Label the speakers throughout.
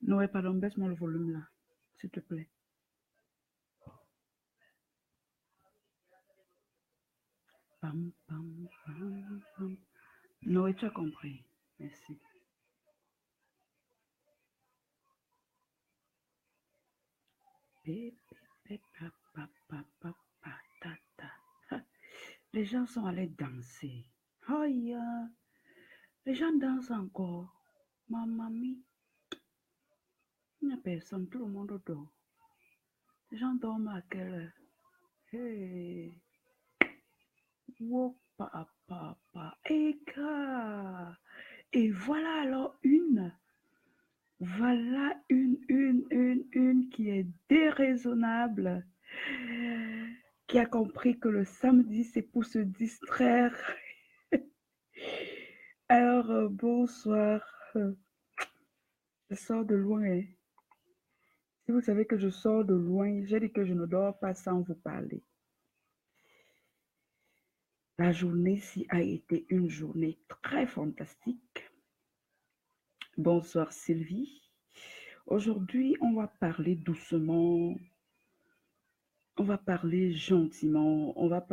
Speaker 1: Noé, pardon, baisse-moi le volume là, s'il te plaît. Pam, pam, pam, pam. Noé, tu as compris. Merci. Les gens sont allés danser. Aïe, les gens dansent encore. Ma mamie, il n'y a personne, tout le monde dort. Les gens dorment à quelle heure? Hey, wow, papa, et voilà alors une qui est déraisonnable, qui a compris que le samedi, c'est pour se distraire. Alors, bonsoir. Je sors de loin. Hein. Si vous savez que je sors de loin, j'ai dit que je ne dors pas sans vous parler. La journée-ci a été une journée très fantastique. Bonsoir Sylvie. Aujourd'hui, on va parler doucement. On va parler gentiment. On va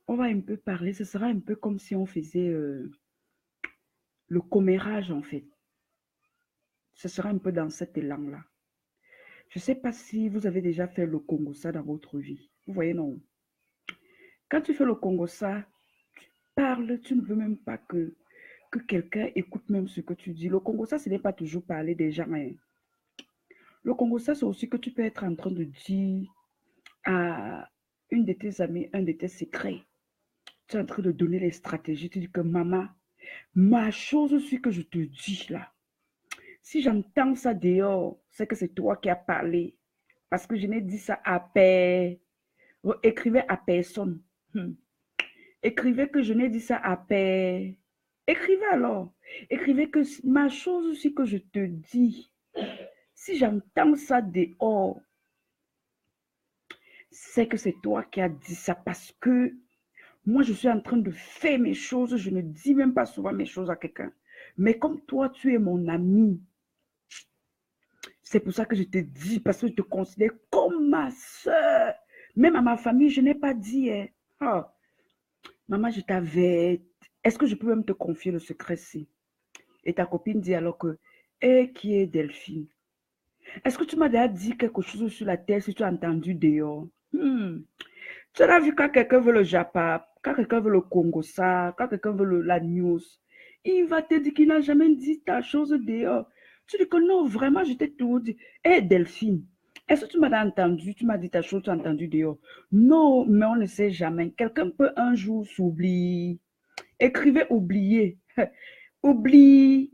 Speaker 1: un peu parler. Ce sera un peu comme si on faisait le commérage en fait. Ce sera un peu dans cet élan-là. Je ne sais pas si vous avez déjà fait le Congossa dans votre vie. Vous voyez, non? Quand tu fais le Congossa, tu parles, tu ne veux même pas que quelqu'un écoute même ce que tu dis. Le Congossa, ce n'est pas toujours parler des gens. Hein. Le Congossa, c'est aussi que tu peux être en train de dire à une de tes amies, un de tes secrets. Tu es en train de donner les stratégies. Tu dis que maman, ma chose, c'est que je te dis là. Si j'entends ça dehors, c'est que c'est toi qui as parlé. Parce que je n'ai dit ça à paix. Écrivez à personne. Écrivez que je n'ai dit ça à paix. Écrivez alors. Écrivez que ma chose aussi que je te dis. Si j'entends ça dehors, c'est que c'est toi qui as dit ça parce que moi, je suis en train de faire mes choses. Je ne dis même pas souvent mes choses à quelqu'un. Mais comme toi, tu es mon ami, c'est pour ça que je te dis, parce que je te considère comme ma soeur. Même à ma famille, je n'ai pas dit, hein. Oh, maman, je t'avais. Est-ce que je peux même te confier le secret-ci? Et ta copine dit alors que, qui est Delphine? Est-ce que tu m'as déjà dit quelque chose sur la terre si tu as entendu dehors? Tu as vu quand quelqu'un veut le Japa, quand quelqu'un veut le Congossa, quand quelqu'un veut la news, il va te dire qu'il n'a jamais dit ta chose dehors. Tu dis que non, vraiment, je t'ai tout dit. Delphine, est-ce que tu m'as entendu? Tu m'as dit ta chose, tu as entendu dehors. Non, mais on ne sait jamais. Quelqu'un peut un jour s'oublier. Écrivez oublier. Oublie.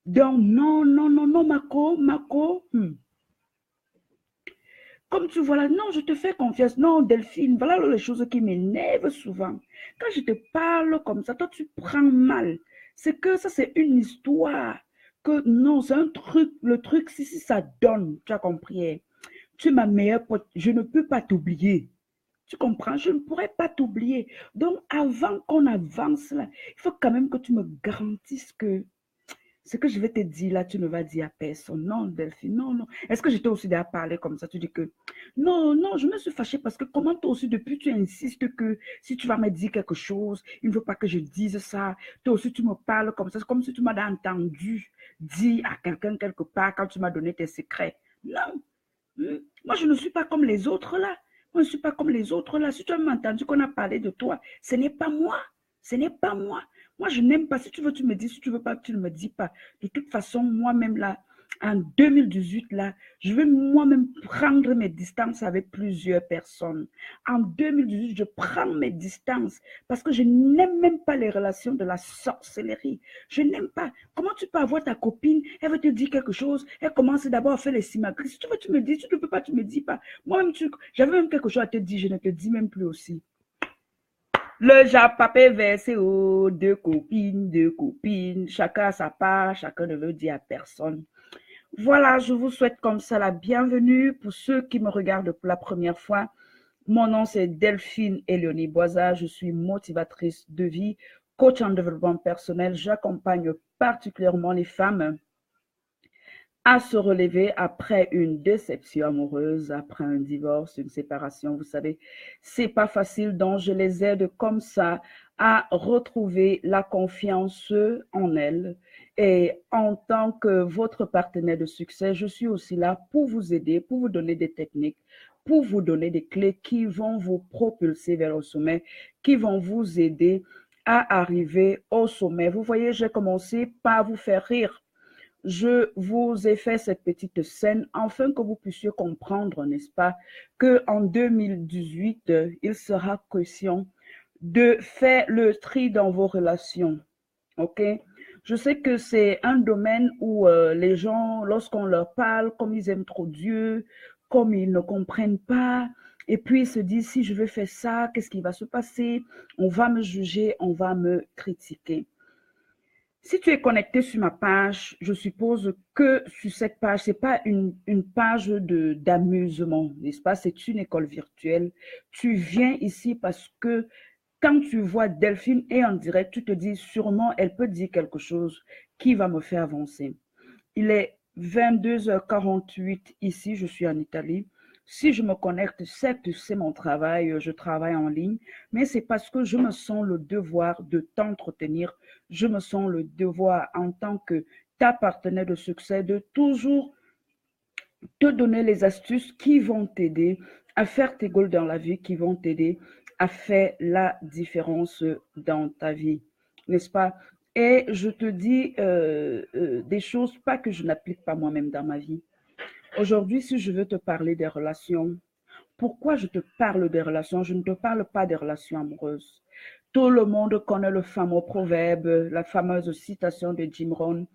Speaker 1: Donc, non, non, non, non, Mako. Comme tu vois là, non, je te fais confiance. Non, Delphine, voilà les choses qui m'énervent souvent. Quand je te parle comme ça, toi, tu prends mal. C'est que ça, c'est une histoire. Que non, c'est un truc. Le truc, si ça donne, tu as compris. Hein. Tu es ma meilleure pote. Je ne peux pas t'oublier. Tu comprends? Je ne pourrais pas t'oublier. Donc, avant qu'on avance là, il faut quand même que tu me garantisses que ce que je vais te dire là, tu ne vas dire à personne. Non, Delphine, non, non. Est-ce que j'étais aussi déjà parlé comme ça? Tu dis que non, non, je me suis fâchée parce que comment toi aussi, depuis, tu insistes que si tu vas me dire quelque chose, il ne faut pas que je dise ça. Toi aussi, tu me parles comme ça. C'est comme si tu m'as entendu dire à quelqu'un quelque part quand tu m'as donné tes secrets. Non. Moi, je ne suis pas comme les autres là. Moi, je ne suis pas comme les autres là. Si tu as entendu qu'on a parlé de toi, ce n'est pas moi. Ce n'est pas moi. Moi, je n'aime pas. Si tu veux, tu me dis. Si tu ne veux pas, tu ne me dis pas. De toute façon, moi-même là, en 2018 là, je vais moi-même prendre mes distances avec plusieurs personnes. En 2018, je prends mes distances parce que je n'aime même pas les relations de la sorcellerie. Je n'aime pas. Comment tu peux avoir ta copine, elle veut te dire quelque chose, elle commence d'abord à faire les simagris. Si tu veux, tu me dis. Si tu ne peux pas, tu me dis pas. Moi-même, j'avais même quelque chose à te dire, je ne te dis même plus aussi. Le japapé versé aux deux copines, chacun à sa part, chacun ne veut dire à personne. Voilà, je vous souhaite comme ça la bienvenue pour ceux qui me regardent pour la première fois. Mon nom c'est Delphine Éléonie Boisa, je suis motivatrice de vie, coach en développement personnel. J'accompagne particulièrement les femmes à se relever après une déception amoureuse, après un divorce, une séparation. Vous savez, c'est pas facile, donc je les aide comme ça à retrouver la confiance en elles. Et en tant que votre partenaire de succès, je suis aussi là pour vous aider, pour vous donner des techniques, pour vous donner des clés qui vont vous propulser vers le sommet, qui vont vous aider à arriver au sommet. Vous voyez, j'ai commencé par vous faire rire. Je vous ai fait cette petite scène afin que vous puissiez comprendre, n'est-ce pas, qu'en 2018, il sera question de faire le tri dans vos relations. OK? Je sais que c'est un domaine où les gens, lorsqu'on leur parle, comme ils aiment trop Dieu, comme ils ne comprennent pas, et puis ils se disent, si je veux faire ça, qu'est-ce qui va se passer? On va me juger, on va me critiquer. Si tu es connecté sur ma page, je suppose que sur cette page, ce n'est pas une page d'amusement, n'est-ce pas? C'est une école virtuelle. Tu viens ici parce que quand tu vois Delphine et en direct, tu te dis sûrement, elle peut dire quelque chose qui va me faire avancer. Il est 22h48 ici, je suis en Italie. Si je me connecte, certes, c'est mon travail, je travaille en ligne, mais c'est parce que je me sens le devoir de t'entretenir. Je me sens le devoir en tant que ta partenaire de succès de toujours te donner les astuces qui vont t'aider à faire tes goals dans la vie, qui vont t'aider à faire la différence dans ta vie, n'est-ce pas? Et je te dis des choses, pas que je n'applique pas moi-même dans ma vie. Aujourd'hui, si je veux te parler des relations, pourquoi je te parle des relations? Je ne te parle pas des relations amoureuses. Tout le monde connaît le fameux proverbe, la fameuse citation de Jim Rohn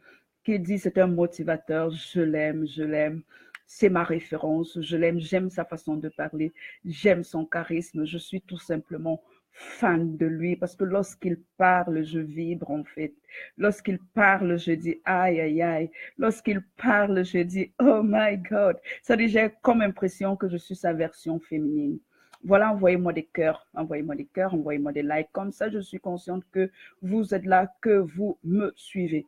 Speaker 1: qui dit c'est un motivateur, je l'aime, je l'aime. C'est ma référence, je l'aime, j'aime sa façon de parler, j'aime son charisme, je suis tout simplement fan de lui parce que lorsqu'il parle, je vibre en fait. Lorsqu'il parle, je dis aïe aïe aïe. Lorsqu'il parle, je dis oh my God. Ça dit, j'ai comme impression que je suis sa version féminine. Voilà, envoyez-moi des cœurs, envoyez-moi des cœurs, envoyez-moi des likes. Comme ça, je suis consciente que vous êtes là, que vous me suivez.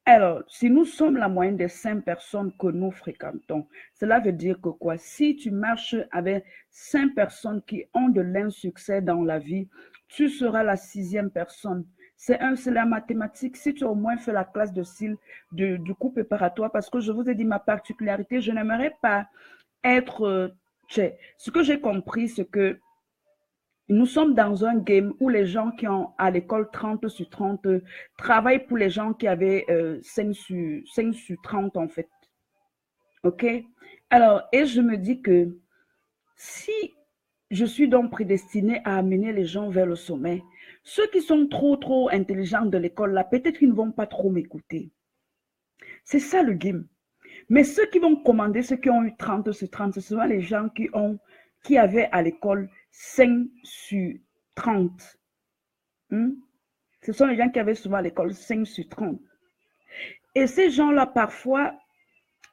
Speaker 1: Alors, si nous sommes la moyenne des 5 personnes que nous fréquentons, cela veut dire que quoi? Si tu marches avec 5 personnes qui ont de l'insuccès dans la vie, tu seras la 6e personne. C'est la mathématique. Si tu as au moins fait la classe de style du coup préparatoire, parce que je vous ai dit ma particularité, je n'aimerais pas être... ce que j'ai compris, c'est que nous sommes dans un game où les gens qui ont à l'école 30 sur 30 travaillent pour les gens qui avaient 5 sur 30 en fait. OK? Alors, et je me dis que si je suis donc prédestinée à amener les gens vers le sommet, ceux qui sont trop intelligents de l'école là, peut-être qu'ils ne vont pas trop m'écouter. C'est ça le game. Mais ceux qui vont commander, ceux qui ont eu 30 sur 30, ce sont les gens qui avaient à l'école 5 sur 30. Ce sont les gens qui avaient souvent à l'école 5 sur 30. Et ces gens-là, parfois,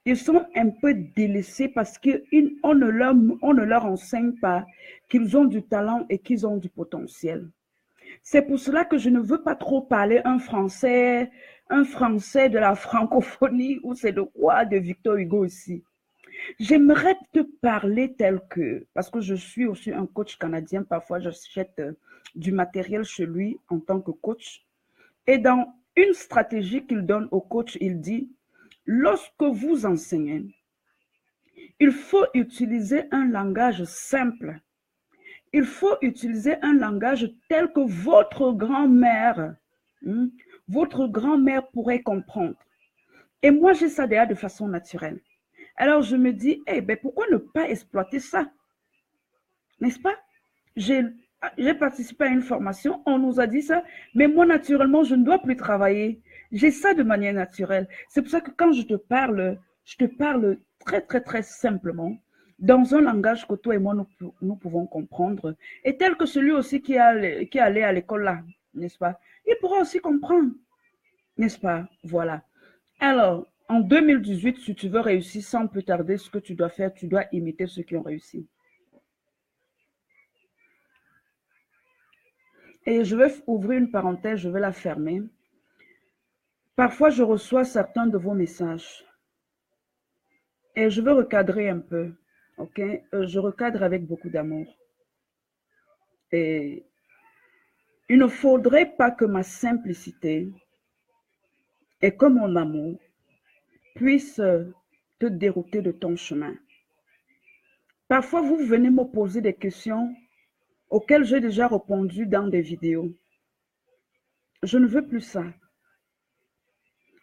Speaker 1: ils sont un peu délaissés parce qu'on ne leur enseigne pas qu'ils ont du talent et qu'ils ont du potentiel. C'est pour cela que je ne veux pas trop parler un français de la francophonie ou c'est de quoi, de Victor Hugo ici. J'aimerais te parler tel que, parce que je suis aussi un coach canadien, parfois j'achète du matériel chez lui en tant que coach. Et dans une stratégie qu'il donne au coach, il dit, lorsque vous enseignez, il faut utiliser un langage simple. Il faut utiliser un langage tel que votre grand-mère pourrait comprendre. Et moi, j'ai ça déjà de façon naturelle. Alors, je me dis, pourquoi ne pas exploiter ça? N'est-ce pas? J'ai participé à une formation, on nous a dit ça, mais moi, naturellement, je ne dois plus travailler. J'ai ça de manière naturelle. C'est pour ça que quand je te parle très simplement, dans un langage que toi et moi, nous pouvons comprendre, et tel que celui aussi qui allait à l'école là, n'est-ce pas? Il pourra aussi comprendre, n'est-ce pas? Voilà. Alors, en 2018, si tu veux réussir sans plus tarder, ce que tu dois faire, tu dois imiter ceux qui ont réussi. Et je vais ouvrir une parenthèse, je vais la fermer. Parfois, je reçois certains de vos messages. Et je veux recadrer un peu, ok? Je recadre avec beaucoup d'amour. Et il ne faudrait pas que ma simplicité et que mon amour puissent te dérouter de ton chemin. Parfois, vous venez me poser des questions auxquelles j'ai déjà répondu dans des vidéos. Je ne veux plus ça.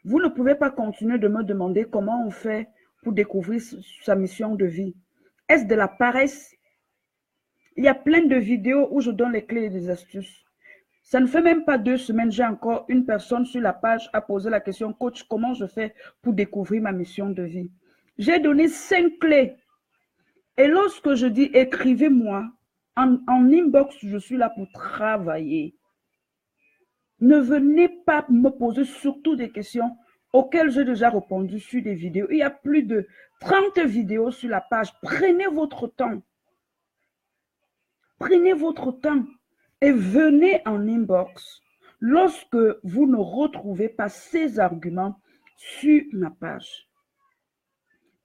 Speaker 1: Vous ne pouvez pas continuer de me demander comment on fait pour découvrir sa mission de vie. Est-ce de la paresse? Il y a plein de vidéos où je donne les clés et les astuces. Ça ne fait même pas 2 semaines, j'ai encore une personne sur la page à poser la question, coach, comment je fais pour découvrir ma mission de vie? J'ai donné 5 clés. Et lorsque je dis écrivez-moi, en inbox, je suis là pour travailler. Ne venez pas me poser surtout des questions auxquelles j'ai déjà répondu sur des vidéos. Il y a plus de 30 vidéos sur la page. Prenez votre temps. Prenez votre temps et venez en inbox lorsque vous ne retrouvez pas ces arguments sur ma page.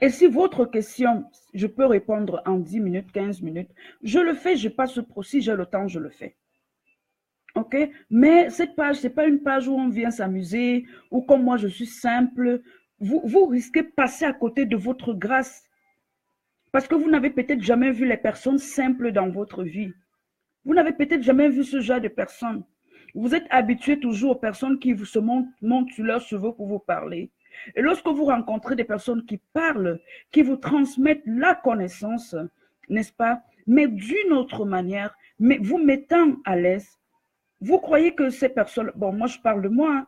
Speaker 1: Et si votre question, je peux répondre en 10 minutes, 15 minutes, je le fais, je passe pro. Si j'ai le temps, je le fais. Ok? Mais cette page, ce n'est pas une page où on vient s'amuser, ou comme moi, je suis simple. Vous risquez de passer à côté de votre grâce parce que vous n'avez peut-être jamais vu les personnes simples dans votre vie. Vous n'avez peut-être jamais vu ce genre de personnes. Vous êtes habitué toujours aux personnes qui se montent sur leurs cheveux pour vous parler. Et lorsque vous rencontrez des personnes qui parlent, qui vous transmettent la connaissance, n'est-ce pas, mais d'une autre manière, mais vous mettant à l'aise, vous croyez que ces personnes, bon, moi je parle de moi, hein,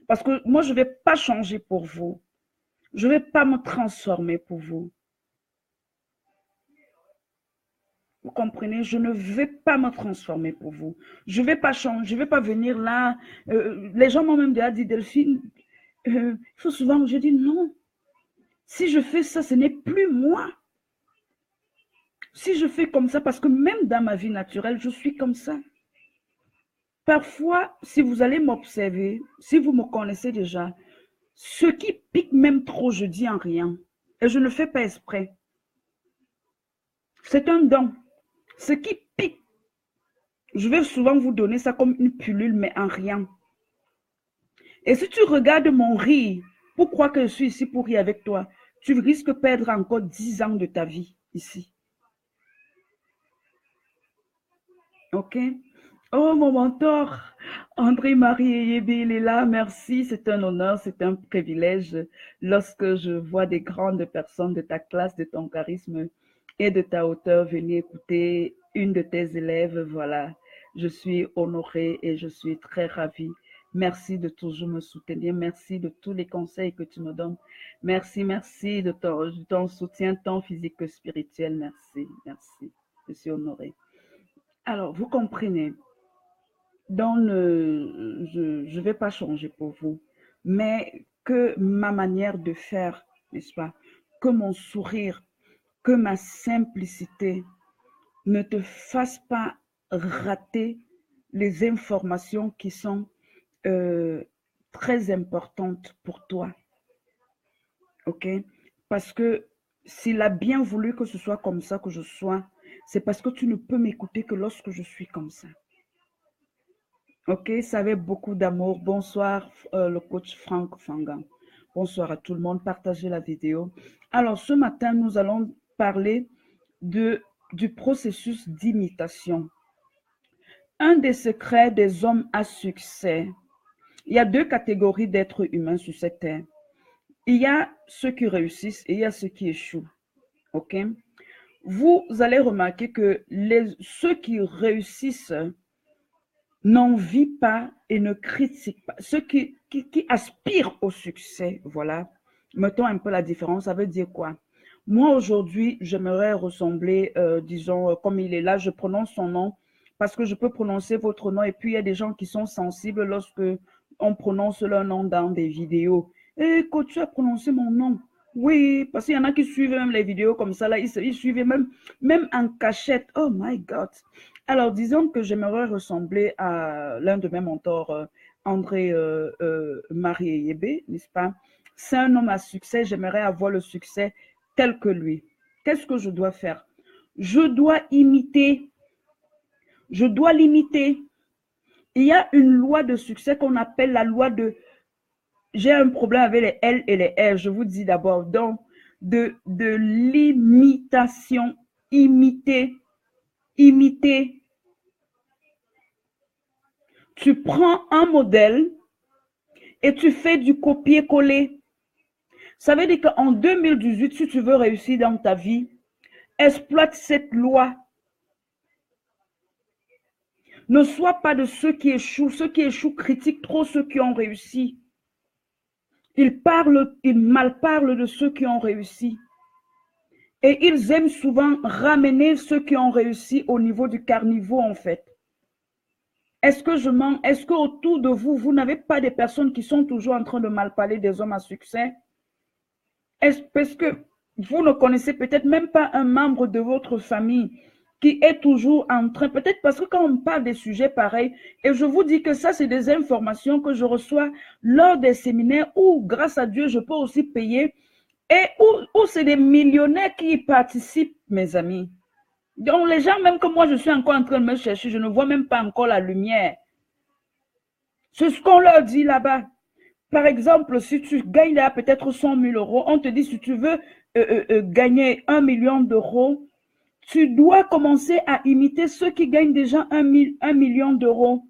Speaker 1: parce que moi je ne vais pas changer pour vous. Je ne vais pas me transformer pour vous. Vous comprenez? Je ne vais pas me transformer pour vous. Je ne vais pas changer, je ne vais pas venir là. Les gens m'ont même déjà dit, Delphine, il faut souvent, je dis non. Si je fais ça, ce n'est plus moi. Si je fais comme ça, parce que même dans ma vie naturelle, je suis comme ça. Parfois, si vous allez m'observer, si vous me connaissez déjà, ce qui pique même trop, je dis en rien. Et je ne fais pas exprès. C'est un don. Ce qui pique, je vais souvent vous donner ça comme une pilule, mais en rien. Et si tu regardes mon rire, pourquoi que je suis ici pour rire avec toi, tu risques de perdre encore 10 ans de ta vie ici. Ok? Oh, mon mentor, André-Marie Eyébé, il est là. Merci, c'est un honneur, c'est un privilège lorsque je vois des grandes personnes de ta classe, de ton charisme et de ta hauteur venir écouter une de tes élèves. Voilà, je suis honorée et je suis très ravie. Merci de toujours me soutenir. Merci de tous les conseils que tu me donnes. Merci, merci de ton soutien tant physique que spirituel. Merci, merci. Je suis honorée. Alors, vous comprenez, je ne vais pas changer pour vous, mais que ma manière de faire, n'est-ce pas, que mon sourire, que ma simplicité ne te fasse pas rater les informations qui sont très importantes pour toi. Ok? Parce que s'il a bien voulu que ce soit comme ça que je sois, c'est parce que tu ne peux m'écouter que lorsque je suis comme ça. Ok, ça avait beaucoup d'amour. Bonsoir, le coach Franck Fangan. Bonsoir à tout le monde. Partagez la vidéo. Alors, ce matin, nous allons parler du processus d'imitation. Un des secrets des hommes à succès. Il y a 2 catégories d'êtres humains sur cette terre. Il y a ceux qui réussissent et il y a ceux qui échouent. Ok? Vous allez remarquer que ceux qui réussissent n'envient pas et ne critiquent pas. Ceux qui aspirent au succès, voilà. Mettons un peu la différence, ça veut dire quoi? Moi, aujourd'hui, j'aimerais ressembler, disons, comme il est là, je prononce son nom parce que je peux prononcer votre nom et puis il y a des gens qui sont sensibles lorsque on prononce leur nom dans des vidéos. Eh, quand tu as prononcé mon nom, Oui, parce qu'il y en a qui suivent même les vidéos comme ça, là, ils suivent même en cachette. Oh my God. Alors, disons que j'aimerais ressembler à l'un de mes mentors, André Marie Yébé, n'est-ce pas? C'est un homme à succès, j'aimerais avoir le succès tel que lui. Qu'est-ce que je dois faire? Je dois imiter, je dois l'imiter. Il y a une loi de succès qu'on appelle la loi de... J'ai un problème avec les L et les R, je vous dis d'abord. Donc, de l'imitation, imiter, imiter. Tu prends un modèle et tu fais du copier-coller. Ça veut dire qu'en 2018, si tu veux réussir dans ta vie, exploite cette loi. Ne sois pas de ceux qui échouent. Ceux qui échouent critiquent trop ceux qui ont réussi. Ils malparlent de ceux qui ont réussi. Et ils aiment souvent ramener ceux qui ont réussi au niveau du carnivore, en fait. Est-ce que je mens? Est-ce qu'autour de vous, vous n'avez pas des personnes qui sont toujours en train de malparler des hommes à succès? Est-ce parce que vous ne connaissez peut-être même pas un membre de votre famille qui est toujours en train, peut-être parce que quand on parle des sujets pareils, et je vous dis que ça, c'est des informations que je reçois lors des séminaires où, grâce à Dieu, je peux aussi payer, et où c'est des millionnaires qui y participent, mes amis. Donc, les gens, même que moi, je suis encore en train de me chercher, je ne vois même pas encore la lumière. C'est ce qu'on leur dit là-bas. Par exemple, si tu gagnes là peut-être 100 000 euros, on te dit si tu veux gagner 1 million d'euros, tu dois commencer à imiter ceux qui gagnent déjà 1 million d'euros.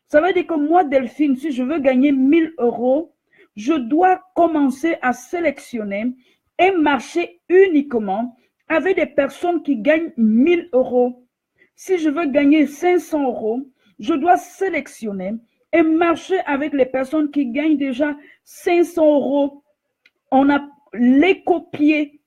Speaker 1: Ça veut dire que moi, Delphine, si je veux gagner 1000 euros, je dois commencer à sélectionner et marcher uniquement avec des personnes qui gagnent 1000 euros. Si je veux gagner 500 euros, je dois sélectionner et marcher avec les personnes qui gagnent déjà 500 euros. On a les copier,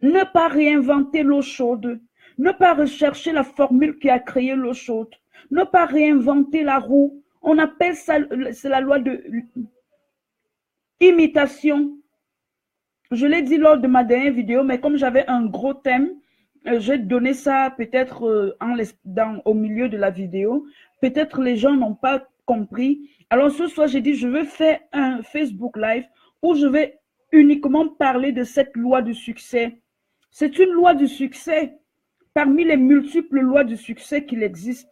Speaker 1: ne pas réinventer l'eau chaude, ne pas rechercher la formule qui a créé l'eau chaude, ne pas réinventer la roue. On appelle ça, c'est la loi de imitation. Je l'ai dit lors de ma dernière vidéo, mais comme j'avais un gros thème, j'ai donné ça peut-être au milieu de la vidéo. Peut-être les gens n'ont pas compris. Alors ce soir, j'ai dit, je vais faire un Facebook Live où je vais uniquement parler de cette loi du succès. C'est une loi du succès parmi les multiples lois du succès qu'il existe.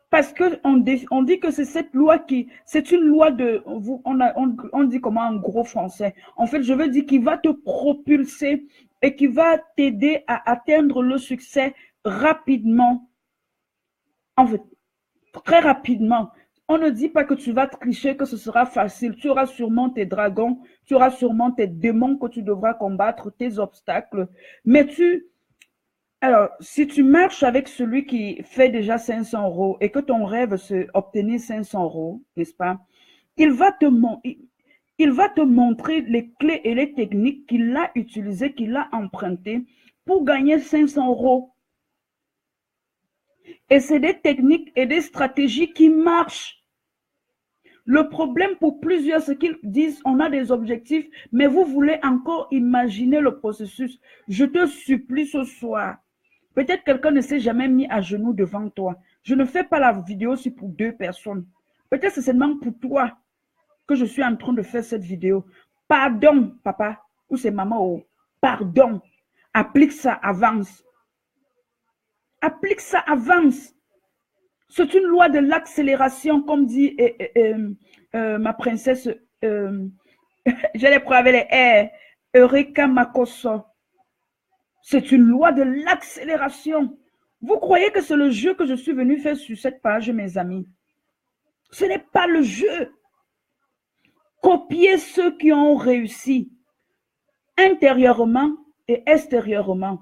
Speaker 1: Parce qu'on dit que c'est cette loi c'est une loi de, on dit comment en gros français. En fait, je veux dire qui va te propulser et qui va t'aider à atteindre le succès rapidement. En fait, très rapidement. On ne dit pas que tu vas tricher, que ce sera facile. Tu auras sûrement tes dragons, tu auras sûrement tes démons que tu devras combattre, tes obstacles. Mais alors, si tu marches avec celui qui fait déjà 500 euros et que ton rêve, c'est obtenir 500 euros, n'est-ce pas? Il va te montrer les clés et les techniques qu'il a utilisées, qu'il a empruntées pour gagner 500 euros. Et c'est des techniques et des stratégies qui marchent. Le problème pour plusieurs, c'est qu'ils disent, on a des objectifs, mais vous voulez encore imaginer le processus. Je te supplie ce soir. Peut-être quelqu'un ne s'est jamais mis à genoux devant toi. Je ne fais pas la vidéo si pour 2 personnes. Peut-être c'est seulement pour toi que je suis en train de faire cette vidéo. Pardon, papa, ou c'est maman, oh, pardon. Applique ça, avance. Applique ça, avance. C'est une loi de l'accélération, comme dit ma princesse, j'ai les preuves avec les R, Eureka Makoso. C'est une loi de l'accélération. Vous croyez que c'est le jeu que je suis venu faire sur cette page, mes amis? Ce n'est pas le jeu. Copiez ceux qui ont réussi intérieurement et extérieurement.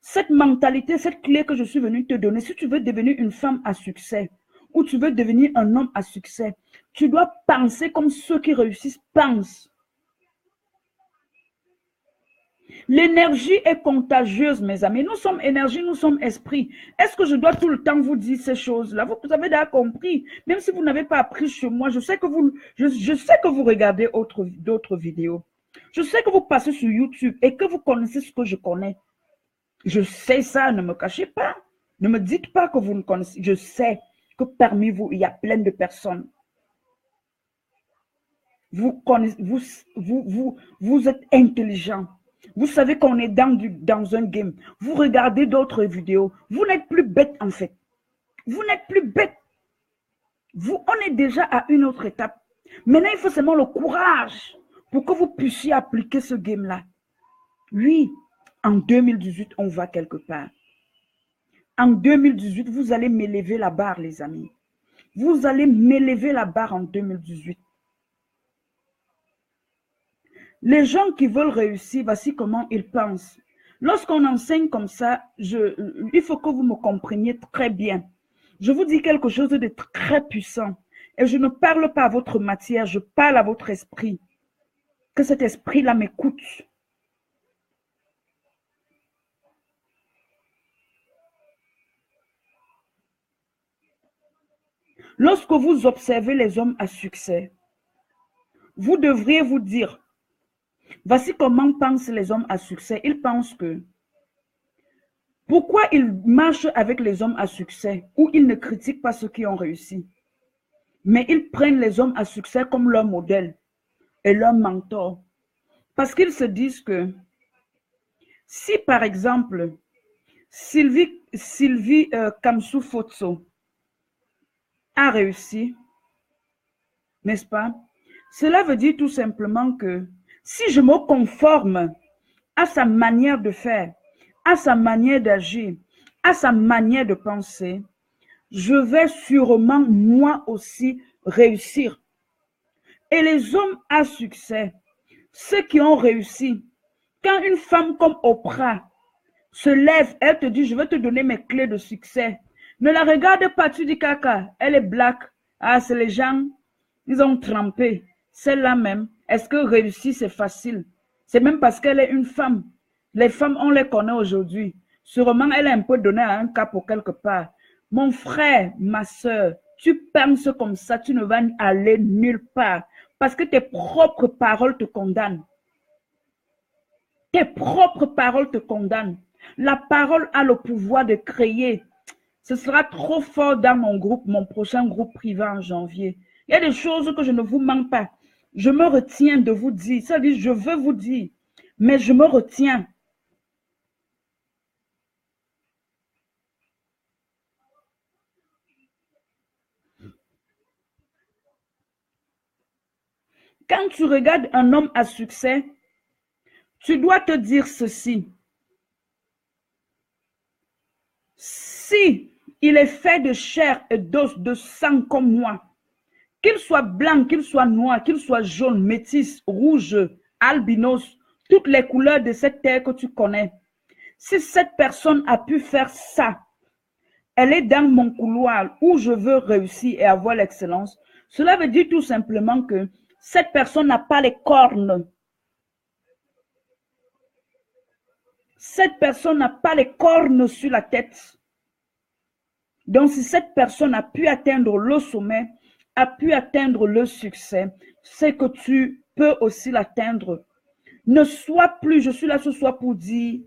Speaker 1: Cette mentalité, cette clé que je suis venu te donner, si tu veux devenir une femme à succès ou tu veux devenir un homme à succès, tu dois penser comme ceux qui réussissent pensent. L'énergie est contagieuse, mes amis. Nous sommes énergie, nous sommes esprit. Est-ce que je dois tout le temps vous dire ces choses-là? Vous avez déjà compris. Même si vous n'avez pas appris chez moi, je sais que vous regardez d'autres vidéos. Je sais que vous passez sur YouTube et que vous connaissez ce que je connais. Je sais ça, ne me cachez pas. Ne me dites pas que vous ne connaissez. Je sais que parmi vous, il y a plein de personnes. Vous connaissez, vous êtes intelligent. Vous savez qu'on est dans un game. Vous regardez d'autres vidéos. Vous n'êtes plus bête en fait. Vous n'êtes plus bête. On est déjà à une autre étape. Maintenant, il faut seulement le courage pour que vous puissiez appliquer ce game-là. Oui, en 2018, on va quelque part. En 2018, vous allez m'élever la barre, les amis. Vous allez m'élever la barre en 2018. Les gens qui veulent réussir, voici comment ils pensent. Lorsqu'on enseigne comme ça, il faut que vous me compreniez très bien. Je vous dis quelque chose de très puissant. Et je ne parle pas à votre matière, je parle à votre esprit. Que cet esprit-là m'écoute. Lorsque vous observez les hommes à succès, vous devriez vous dire, voici comment pensent les hommes à succès. Ils pensent que, pourquoi ils marchent avec les hommes à succès ou ils ne critiquent pas ceux qui ont réussi, mais ils prennent les hommes à succès comme leur modèle et leur mentor. Parce qu'ils se disent que, si par exemple, Sylvie Kamsou Fotso a réussi, n'est-ce pas? Cela veut dire tout simplement que si je me conforme à sa manière de faire, à sa manière d'agir, à sa manière de penser, je vais sûrement moi aussi réussir. Et les hommes à succès, ceux qui ont réussi, quand une femme comme Oprah se lève, elle te dit, je vais te donner mes clés de succès. Ne la regarde pas, tu dis caca, elle est black. Ah, c'est les gens, ils ont trempé. Celle-là même, est-ce que réussir, c'est facile? C'est même parce qu'elle est une femme. Les femmes, on les connaît aujourd'hui. Sûrement, elle est un peu donnée à un cap ou quelque part. Mon frère, ma soeur, tu penses comme ça, tu ne vas aller nulle part. Parce que tes propres paroles te condamnent. Tes propres paroles te condamnent. La parole a le pouvoir de créer. Ce sera trop fort dans mon groupe, mon prochain groupe privé en janvier. Il y a des choses que je ne vous manque pas. Je me retiens de vous dire. Ça dit, je veux vous dire, mais je me retiens. Quand tu regardes un homme à succès, tu dois te dire ceci. Si il est fait de chair et d'os, de sang comme moi, qu'il soit blanc, qu'il soit noir, qu'il soit jaune, métis, rouge, albinos, toutes les couleurs de cette terre que tu connais, si cette personne a pu faire ça, elle est dans mon couloir où je veux réussir et avoir l'excellence, cela veut dire tout simplement que cette personne n'a pas les cornes. Cette personne n'a pas les cornes sur la tête. Donc, si cette personne a pu atteindre le sommet, a pu atteindre le succès, c'est que tu peux aussi l'atteindre. Ne sois plus, je suis là ce soir pour dire,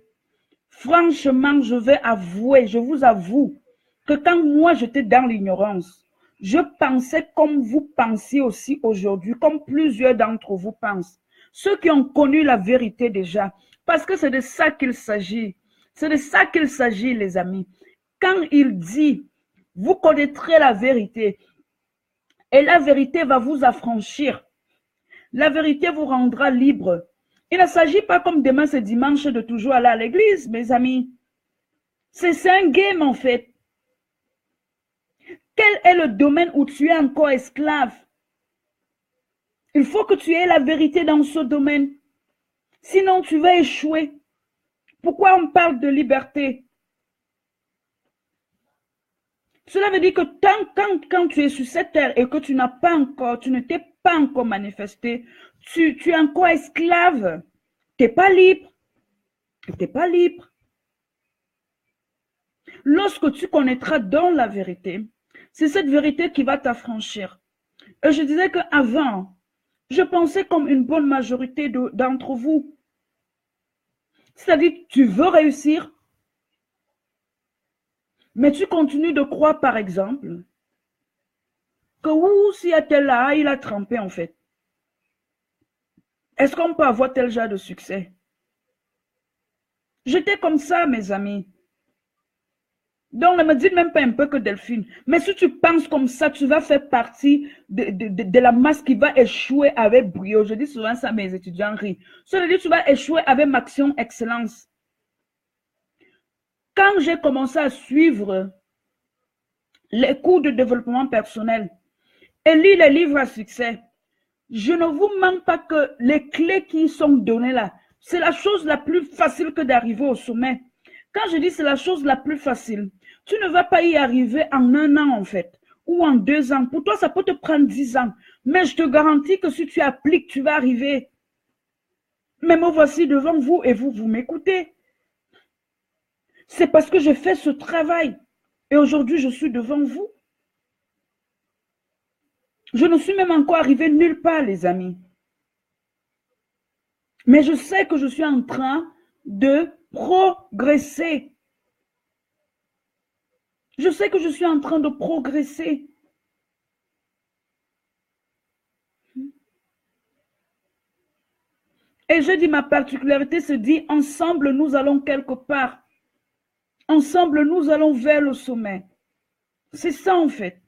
Speaker 1: franchement, je vais avouer, je vous avoue, que quand moi j'étais dans l'ignorance, je pensais comme vous pensiez aussi aujourd'hui, comme plusieurs d'entre vous pensent. Ceux qui ont connu la vérité déjà, parce que c'est de ça qu'il s'agit. C'est de ça qu'il s'agit, les amis. Quand il dit, vous connaîtrez la vérité, et la vérité va vous affranchir. La vérité vous rendra libre. Il ne s'agit pas comme demain, c'est dimanche, de toujours aller à l'église, mes amis. C'est un game, en fait. Quel est le domaine où tu es encore esclave? Il faut que tu aies la vérité dans ce domaine. Sinon, tu vas échouer. Pourquoi on parle de liberté? Cela veut dire que quand tu es sur cette terre et que tu n'as pas encore, tu ne t'es pas encore manifesté, tu es encore esclave. Tu n'es pas libre. Tu n'es pas libre. Lorsque tu connaîtras dans la vérité, c'est cette vérité qui va t'affranchir. Et je disais qu'avant, Je pensais comme une bonne majorité d'entre vous. C'est-à-dire, tu veux réussir, mais tu continues de croire, par exemple, que si à tel là, il a trempé en fait. Est-ce qu'on peut avoir tel genre de succès? J'étais comme ça, mes amis. Donc, ne me dites même pas un peu que Delphine. Mais si tu penses comme ça, tu vas faire partie de la masse qui va échouer avec brio. Je dis souvent ça à mes étudiants rient. Ça veut dire que tu vas échouer avec Action Excellence. Quand j'ai commencé à suivre les cours de développement personnel et lire les livres à succès, je ne vous mens pas que les clés qui sont données là, c'est la chose la plus facile que d'arriver au sommet. Quand je dis c'est la chose la plus facile, tu ne vas pas y arriver en 1 an en fait, ou en 2 ans. Pour toi, ça peut te prendre 10 ans. Mais je te garantis que si tu appliques, tu vas arriver. Mais me voici devant vous et vous m'écoutez. C'est parce que j'ai fait ce travail. Et aujourd'hui, je suis devant vous. Je ne suis même encore arrivé nulle part, les amis. Mais je sais que je suis en train de progresser. Je sais que je suis en train de progresser. Et je dis, ma particularité se dit, ensemble, nous allons quelque part. Ensemble, nous allons vers le sommet. C'est ça, en fait.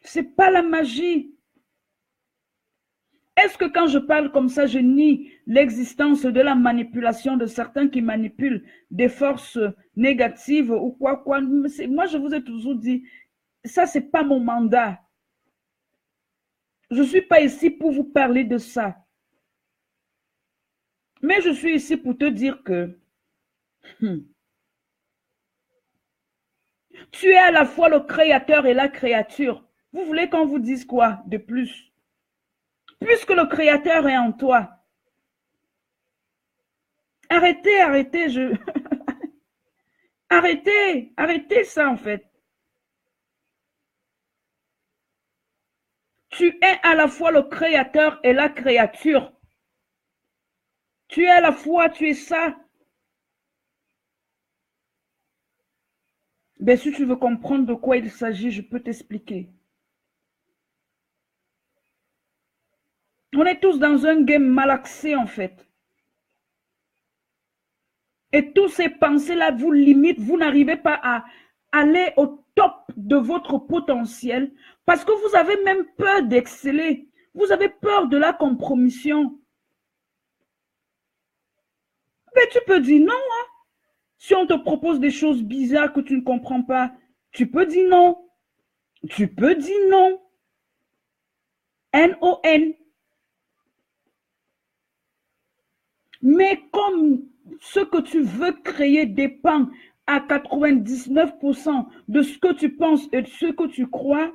Speaker 1: C'est pas la magie. Est-ce que quand je parle comme ça, je nie l'existence de la manipulation de certains qui manipulent des forces négatives ou quoi? Moi, je vous ai toujours dit, ça, c'est pas mon mandat. Je ne suis pas ici pour vous parler de ça. Mais je suis ici pour te dire que tu es à la fois le créateur et la créature. Vous voulez qu'on vous dise quoi de plus? Puisque le créateur est en toi. Arrêtez, arrêtez ça en fait. Tu es à la fois le créateur et la créature. Tu es à la fois, tu es ça. Ben, si tu veux comprendre de quoi il s'agit, je peux t'expliquer. On est tous dans un game malaxé en fait. Et tous ces pensées-là vous limitent, vous n'arrivez pas à aller au top de votre potentiel parce que vous avez même peur d'exceller. Vous avez peur de la compromission. Mais tu peux dire non. Hein? Si on te propose des choses bizarres que tu ne comprends pas, tu peux dire non. Tu peux dire non. N-O-N. Mais comme ce que tu veux créer dépend à 99% de ce que tu penses et de ce que tu crois,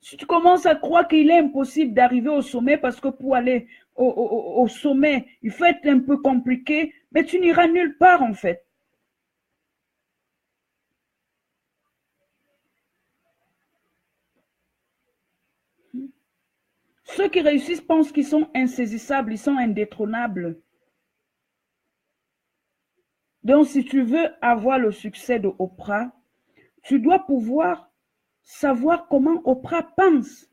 Speaker 1: si tu commences à croire qu'il est impossible d'arriver au sommet parce que pour aller au sommet, il faut être un peu compliqué, mais tu n'iras nulle part en fait. Ceux qui réussissent pensent qu'ils sont insaisissables, ils sont indétrônables. Donc, si tu veux avoir le succès de Oprah, tu dois pouvoir savoir comment Oprah pense.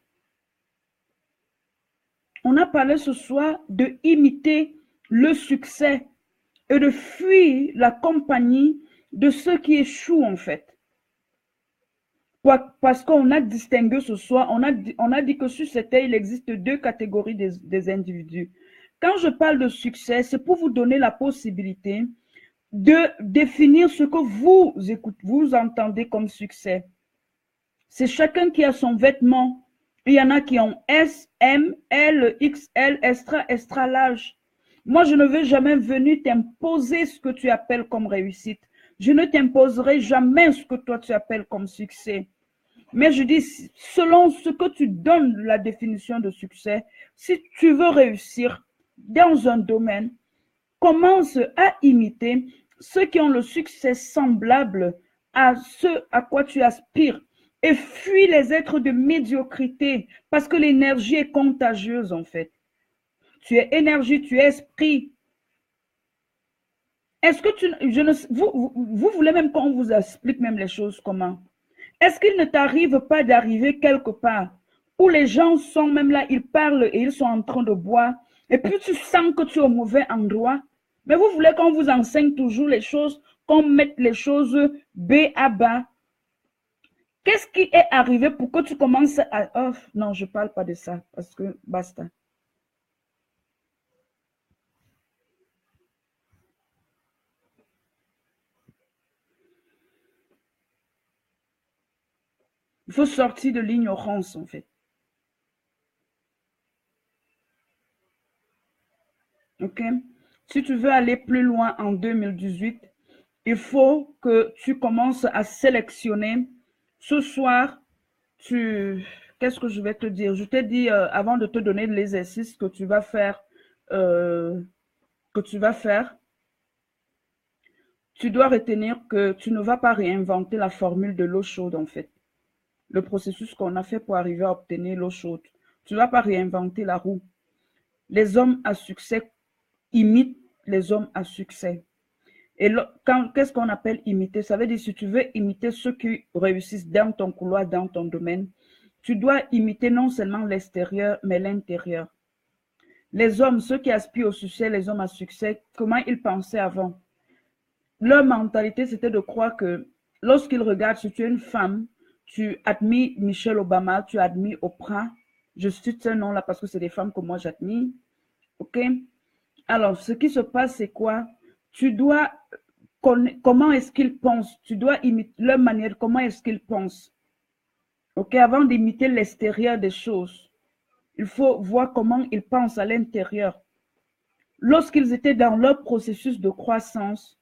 Speaker 1: On a parlé ce soir de imiter le succès et de fuir la compagnie de ceux qui échouent en fait. Parce qu'on a distingué ce soir, on a dit que sur cette terre, il existe 2 catégories des individus. Quand je parle de succès, c'est pour vous donner la possibilité de définir ce que vous entendez comme succès. C'est chacun qui a son vêtement. Il y en a qui ont S, M, L, XL, extra large. Moi, je ne veux jamais venir t'imposer ce que tu appelles comme réussite. Je ne t'imposerai jamais ce que toi tu appelles comme succès. Mais je dis, selon ce que tu donnes la définition de succès, si tu veux réussir dans un domaine, commence à imiter ceux qui ont le succès semblable à ce à quoi tu aspires. Et fuis les êtres de médiocrité parce que l'énergie est contagieuse en fait. Tu es énergie, tu es esprit. Est-ce que vous voulez même qu'on vous explique même les choses comment? Est-ce qu'il ne t'arrive pas d'arriver quelque part où les gens sont même là, ils parlent et ils sont en train de boire et puis tu sens que tu es au mauvais endroit? Mais vous voulez qu'on vous enseigne toujours les choses, qu'on mette les choses B à bas. Qu'est-ce qui est arrivé pour que tu commences à... Oh, non, je ne parle pas de ça parce que basta. Il faut sortir de l'ignorance en fait. Ok? Si tu veux aller plus loin en 2018, il faut que tu commences à sélectionner. Ce soir, qu'est-ce que je vais te dire? Je t'ai dit avant de te donner l'exercice que tu vas faire, euh, que tu vas faire, tu dois retenir que tu ne vas pas réinventer la formule de l'eau chaude en fait. Le processus qu'on a fait pour arriver à obtenir l'eau chaude. Tu ne vas pas réinventer la roue. Les hommes à succès imitent les hommes à succès. Et qu'est-ce qu'on appelle imiter? Ça veut dire si tu veux imiter ceux qui réussissent dans ton couloir, dans ton domaine, tu dois imiter non seulement l'extérieur, mais l'intérieur. Les hommes, ceux qui aspirent au succès, les hommes à succès, comment ils pensaient avant? Leur mentalité, c'était de croire que lorsqu'ils regardent, si tu es une femme, tu admires Michelle Obama, tu admires Oprah. Je cite ce nom-là parce que c'est des femmes que moi j'admire. OK? Alors, ce qui se passe, c'est quoi? Tu dois connaître comment est-ce qu'ils pensent. Tu dois imiter leur manière, comment est-ce qu'ils pensent. OK? Avant d'imiter l'extérieur des choses, il faut voir comment ils pensent à l'intérieur. Lorsqu'ils étaient dans leur processus de croissance,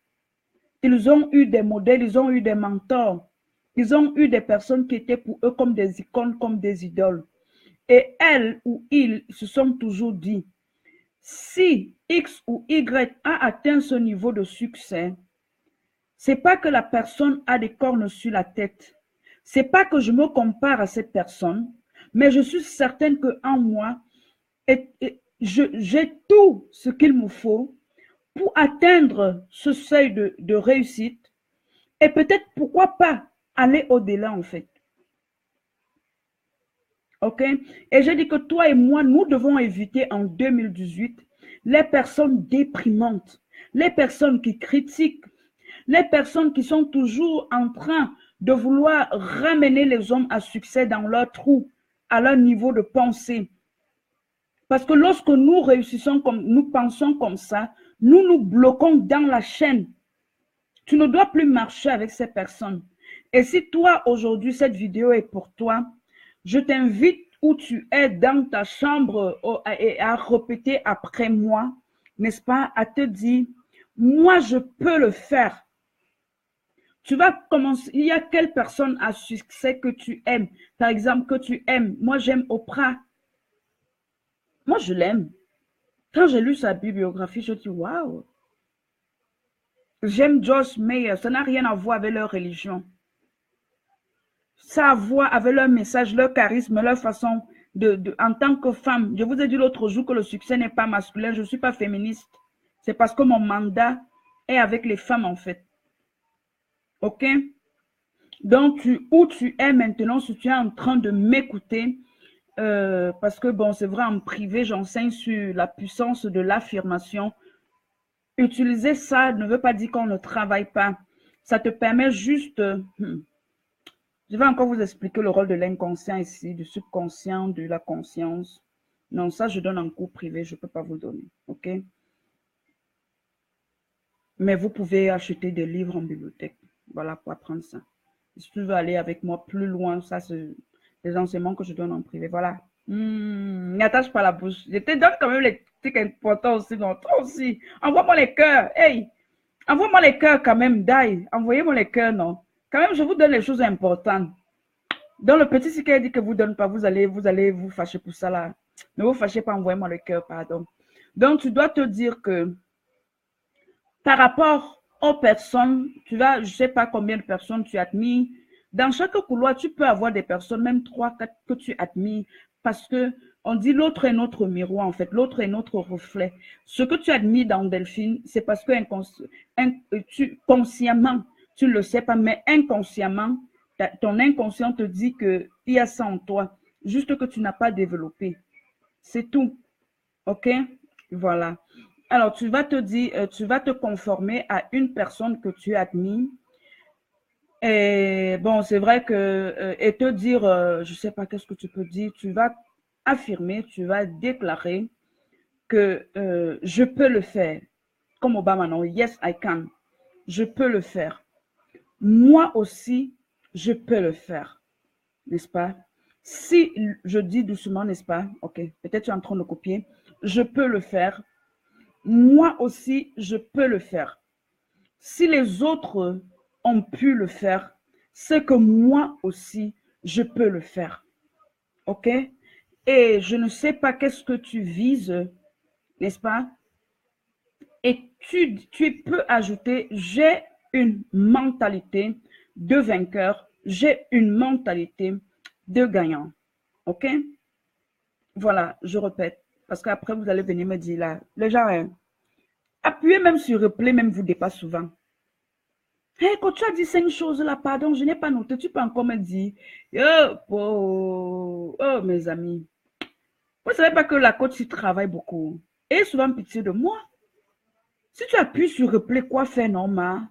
Speaker 1: ils ont eu des modèles, ils ont eu des mentors, ils ont eu des personnes qui étaient pour eux comme des icônes, comme des idoles. Et elles ou ils se sont toujours dit, si X ou Y a atteint ce niveau de succès, c'est pas que la personne a des cornes sur la tête. C'est pas que je me compare à cette personne, mais je suis certaine que en moi, j'ai tout ce qu'il me faut pour atteindre ce seuil de réussite et peut-être pourquoi pas aller au-delà en fait. OK? Et j'ai dit que toi et moi, nous devons éviter en 2018 les personnes déprimantes, les personnes qui critiquent, les personnes qui sont toujours en train de vouloir ramener les hommes à succès dans leur trou, à leur niveau de pensée. Parce que lorsque nous réussissons comme nous pensons comme ça, nous nous bloquons dans la chaîne. Tu ne dois plus marcher avec ces personnes. Et si toi, aujourd'hui, cette vidéo est pour toi, je t'invite où tu es dans ta chambre à répéter après moi, n'est-ce pas, à te dire, moi, je peux le faire. Tu vas commencer, il y a quelle personne à succès que tu aimes? Par exemple, que tu aimes. Moi, j'aime Oprah. Moi, je l'aime. Quand j'ai lu sa bibliographie, je dis, waouh. J'aime Joyce Meyer. Ça n'a rien à voir avec leur religion. Ça a à voir avec leur message, leur charisme, leur façon en tant que femme. Je vous ai dit l'autre jour que le succès n'est pas masculin. Je ne suis pas féministe. C'est parce que mon mandat est avec les femmes, en fait. OK? Donc, où tu es maintenant, si tu es en train de m'écouter, parce que, bon, c'est vrai, en privé, j'enseigne sur la puissance de l'affirmation. Utiliser ça ne veut pas dire qu'on ne travaille pas. Ça te permet juste... je vais encore vous expliquer le rôle de l'inconscient ici, du subconscient, de la conscience. Non, ça, je donne en cours privé, je ne peux pas vous donner. OK? Mais vous pouvez acheter des livres en bibliothèque. Voilà, pour apprendre ça. Si tu veux aller avec moi plus loin, ça, c'est les enseignements que je donne en privé. Voilà. N'attache pas la bouche. Je te donne quand même les trucs importants aussi. Non, toi aussi. Envoie-moi les cœurs. Hey, envoie-moi les cœurs quand même. Die. Envoyez-moi les cœurs, non. Quand même, je vous donne les choses importantes. Dans le petit secret dit que vous ne donne pas, vous allez vous fâcher pour ça là. Ne vous fâchez pas, envoyez-moi le cœur, pardon. Donc, tu dois te dire que par rapport aux personnes, tu vas, je ne sais pas combien de personnes tu admires, Dans chaque couloir, tu peux avoir des personnes, même 3, 4 que tu admires, parce que on dit l'autre est notre miroir, en fait, l'autre est notre reflet. Ce que tu admires dans Delphine, c'est parce que consciemment, tu ne le sais pas, mais inconsciemment, ton inconscient te dit qu'il y a ça en toi, juste que tu n'as pas développé. C'est tout. OK? Voilà. Alors, tu vas te dire, tu vas te conformer à une personne que tu admires. Et bon, c'est vrai que, et te dire, je ne sais pas qu'est-ce que tu peux dire, tu vas affirmer, tu vas déclarer que je peux le faire. Comme Obama, non, yes, I can. Je peux le faire. Moi aussi, je peux le faire. N'est-ce pas? Si je dis doucement, n'est-ce pas? Ok, peut-être tu es en train de copier. Je peux le faire. Moi aussi, je peux le faire. Si les autres ont pu le faire, c'est que moi aussi, je peux le faire. OK? Et je ne sais pas qu'est-ce que tu vises, n'est-ce pas? Et tu peux ajouter, j'ai une mentalité de vainqueur, j'ai une mentalité de gagnant. OK? Voilà, je répète, parce qu'après vous allez venir me dire là, les gens, hein, appuyez même sur replay, même vous dépasse souvent. Hey, quand tu as dit 5 choses là, pardon, je n'ai pas noté, tu peux encore me dire, oh, mes amis, vous ne savez pas que la coach, tu travailles beaucoup. Et souvent pitié de moi. Si tu appuies sur replay, quoi faire, Norma?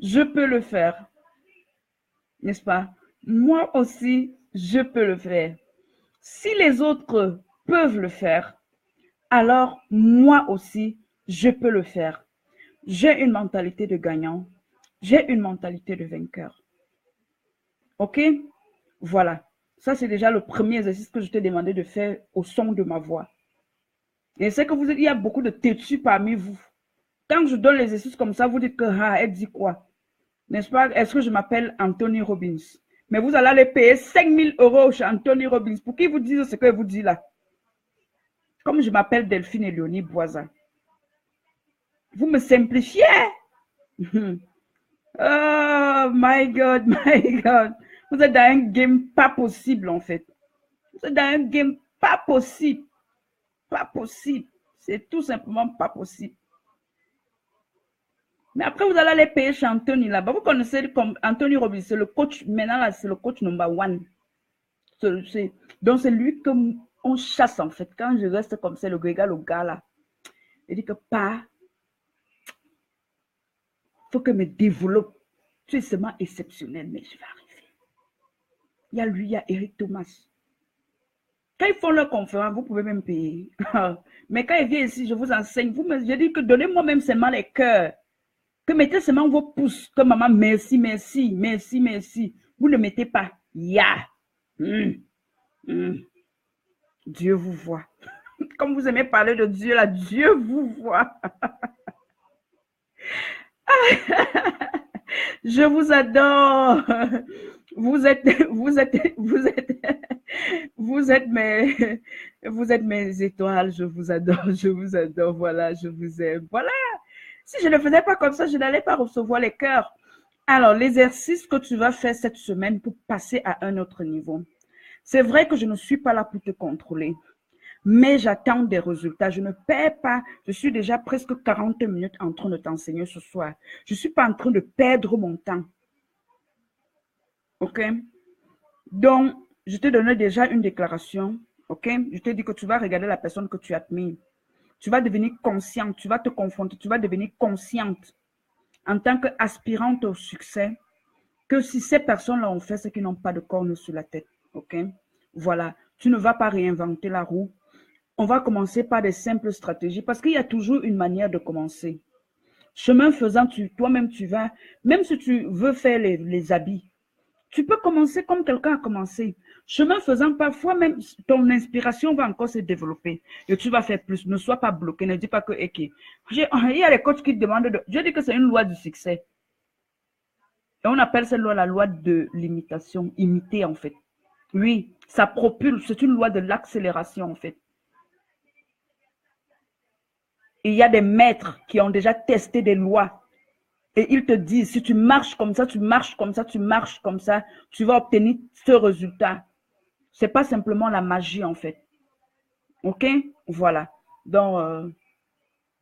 Speaker 1: Je peux le faire, n'est-ce pas? Moi aussi, je peux le faire. Si les autres peuvent le faire, alors moi aussi, je peux le faire. J'ai une mentalité de gagnant. J'ai une mentalité de vainqueur. OK? Voilà. Ça, c'est déjà le premier exercice que je t'ai demandé de faire au son de ma voix. Et c'est que il y a beaucoup de têtus parmi vous. Quand je donne l'exercice comme ça, vous dites que, elle dit quoi? N'est-ce pas? Est-ce que je m'appelle Anthony Robbins? Mais vous allez aller payer 5 000 € chez Anthony Robbins pour qu'il vous dise ce que vous dit là. Comme je m'appelle Delphine Léonie Boisa. Vous me simplifiez. Oh my God, my God. Vous êtes dans un game pas possible en fait. Vous êtes dans un game pas possible. Pas possible. C'est tout simplement pas possible. Mais après, vous allez aller payer chez Anthony là-bas. Vous connaissez comme Anthony Robbins, c'est le coach, maintenant là, c'est le coach number one. Donc c'est lui qu'on chasse en fait. Quand je reste comme ça, le gars là, il dit que pas, faut que je me développe. Tu es seulement exceptionnel, mais je vais arriver. Il y a lui, il y a Eric Thomas. Quand ils font leur conférence, vous pouvez même payer. Mais quand ils viennent ici, je vous enseigne. Je dis que donnez-moi même seulement les cœurs. Que mettez seulement vos pouces. Que maman, merci, merci, merci, merci. Vous ne mettez pas. Ya. Dieu vous voit. Comme vous aimez parler de Dieu, là, Dieu vous voit. Je vous adore. Vous êtes mes étoiles. Je vous adore, je vous adore. Voilà, je vous aime. Voilà. Si je ne faisais pas comme ça, je n'allais pas recevoir les cœurs. Alors, l'exercice que tu vas faire cette semaine pour passer à un autre niveau. C'est vrai que je ne suis pas là pour te contrôler, mais j'attends des résultats. Je ne perds pas. Je suis déjà presque 40 minutes en train de t'enseigner ce soir. Je ne suis pas en train de perdre mon temps. OK? Donc, je t'ai donné déjà une déclaration. OK? Je t'ai dit que tu vas regarder la personne que tu admires. Tu vas devenir consciente. Tu vas te confronter. Tu vas devenir consciente en tant qu'aspirante au succès que si ces personnes-là ont fait, c'est qu'ils n'ont pas de cornes sur la tête. OK? Voilà. Tu ne vas pas réinventer la roue. On va commencer par des simples stratégies parce qu'il y a toujours une manière de commencer. Chemin faisant, toi-même, tu vas, même si tu veux faire les habits, tu peux commencer comme quelqu'un a commencé. Chemin faisant, parfois même, ton inspiration va encore se développer et tu vas faire plus. Ne sois pas bloqué. Ne dis pas que, OK. Il y a les coachs qui te demandent je dis que c'est une loi du succès. Et on appelle cette loi la loi de l'imitation, imiter en fait. Oui, ça propulse, c'est une loi de l'accélération en fait. Et il y a des maîtres qui ont déjà testé des lois Et ils te disent, si tu marches comme ça, tu marches comme ça, tu marches comme ça, tu vas obtenir ce résultat. C'est pas simplement la magie, en fait. OK? Voilà. Donc,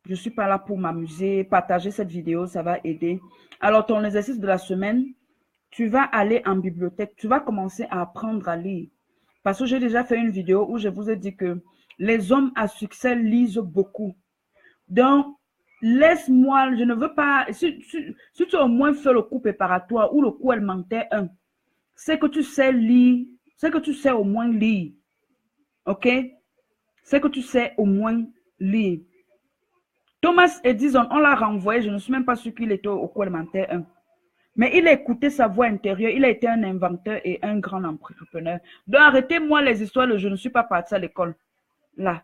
Speaker 1: je suis pas là pour m'amuser. Partager cette vidéo, ça va aider. Alors, ton exercice de la semaine, tu vas aller en bibliothèque. Tu vas commencer à apprendre à lire. Parce que j'ai déjà fait une vidéo où je vous ai dit que les hommes à succès lisent beaucoup. Donc, laisse-moi, je ne veux pas, si tu as au moins fait le cours préparatoire ou le cours élémentaire 1, c'est que tu sais lire, c'est que tu sais au moins lire. OK? C'est que tu sais au moins lire. Thomas Edison, on l'a renvoyé, je ne suis même pas sûr qu'il était au cours élémentaire 1. Mais il a écouté sa voix intérieure, il a été un inventeur et un grand entrepreneur. Donc arrêtez-moi les histoires de je ne suis pas parti à l'école. Là.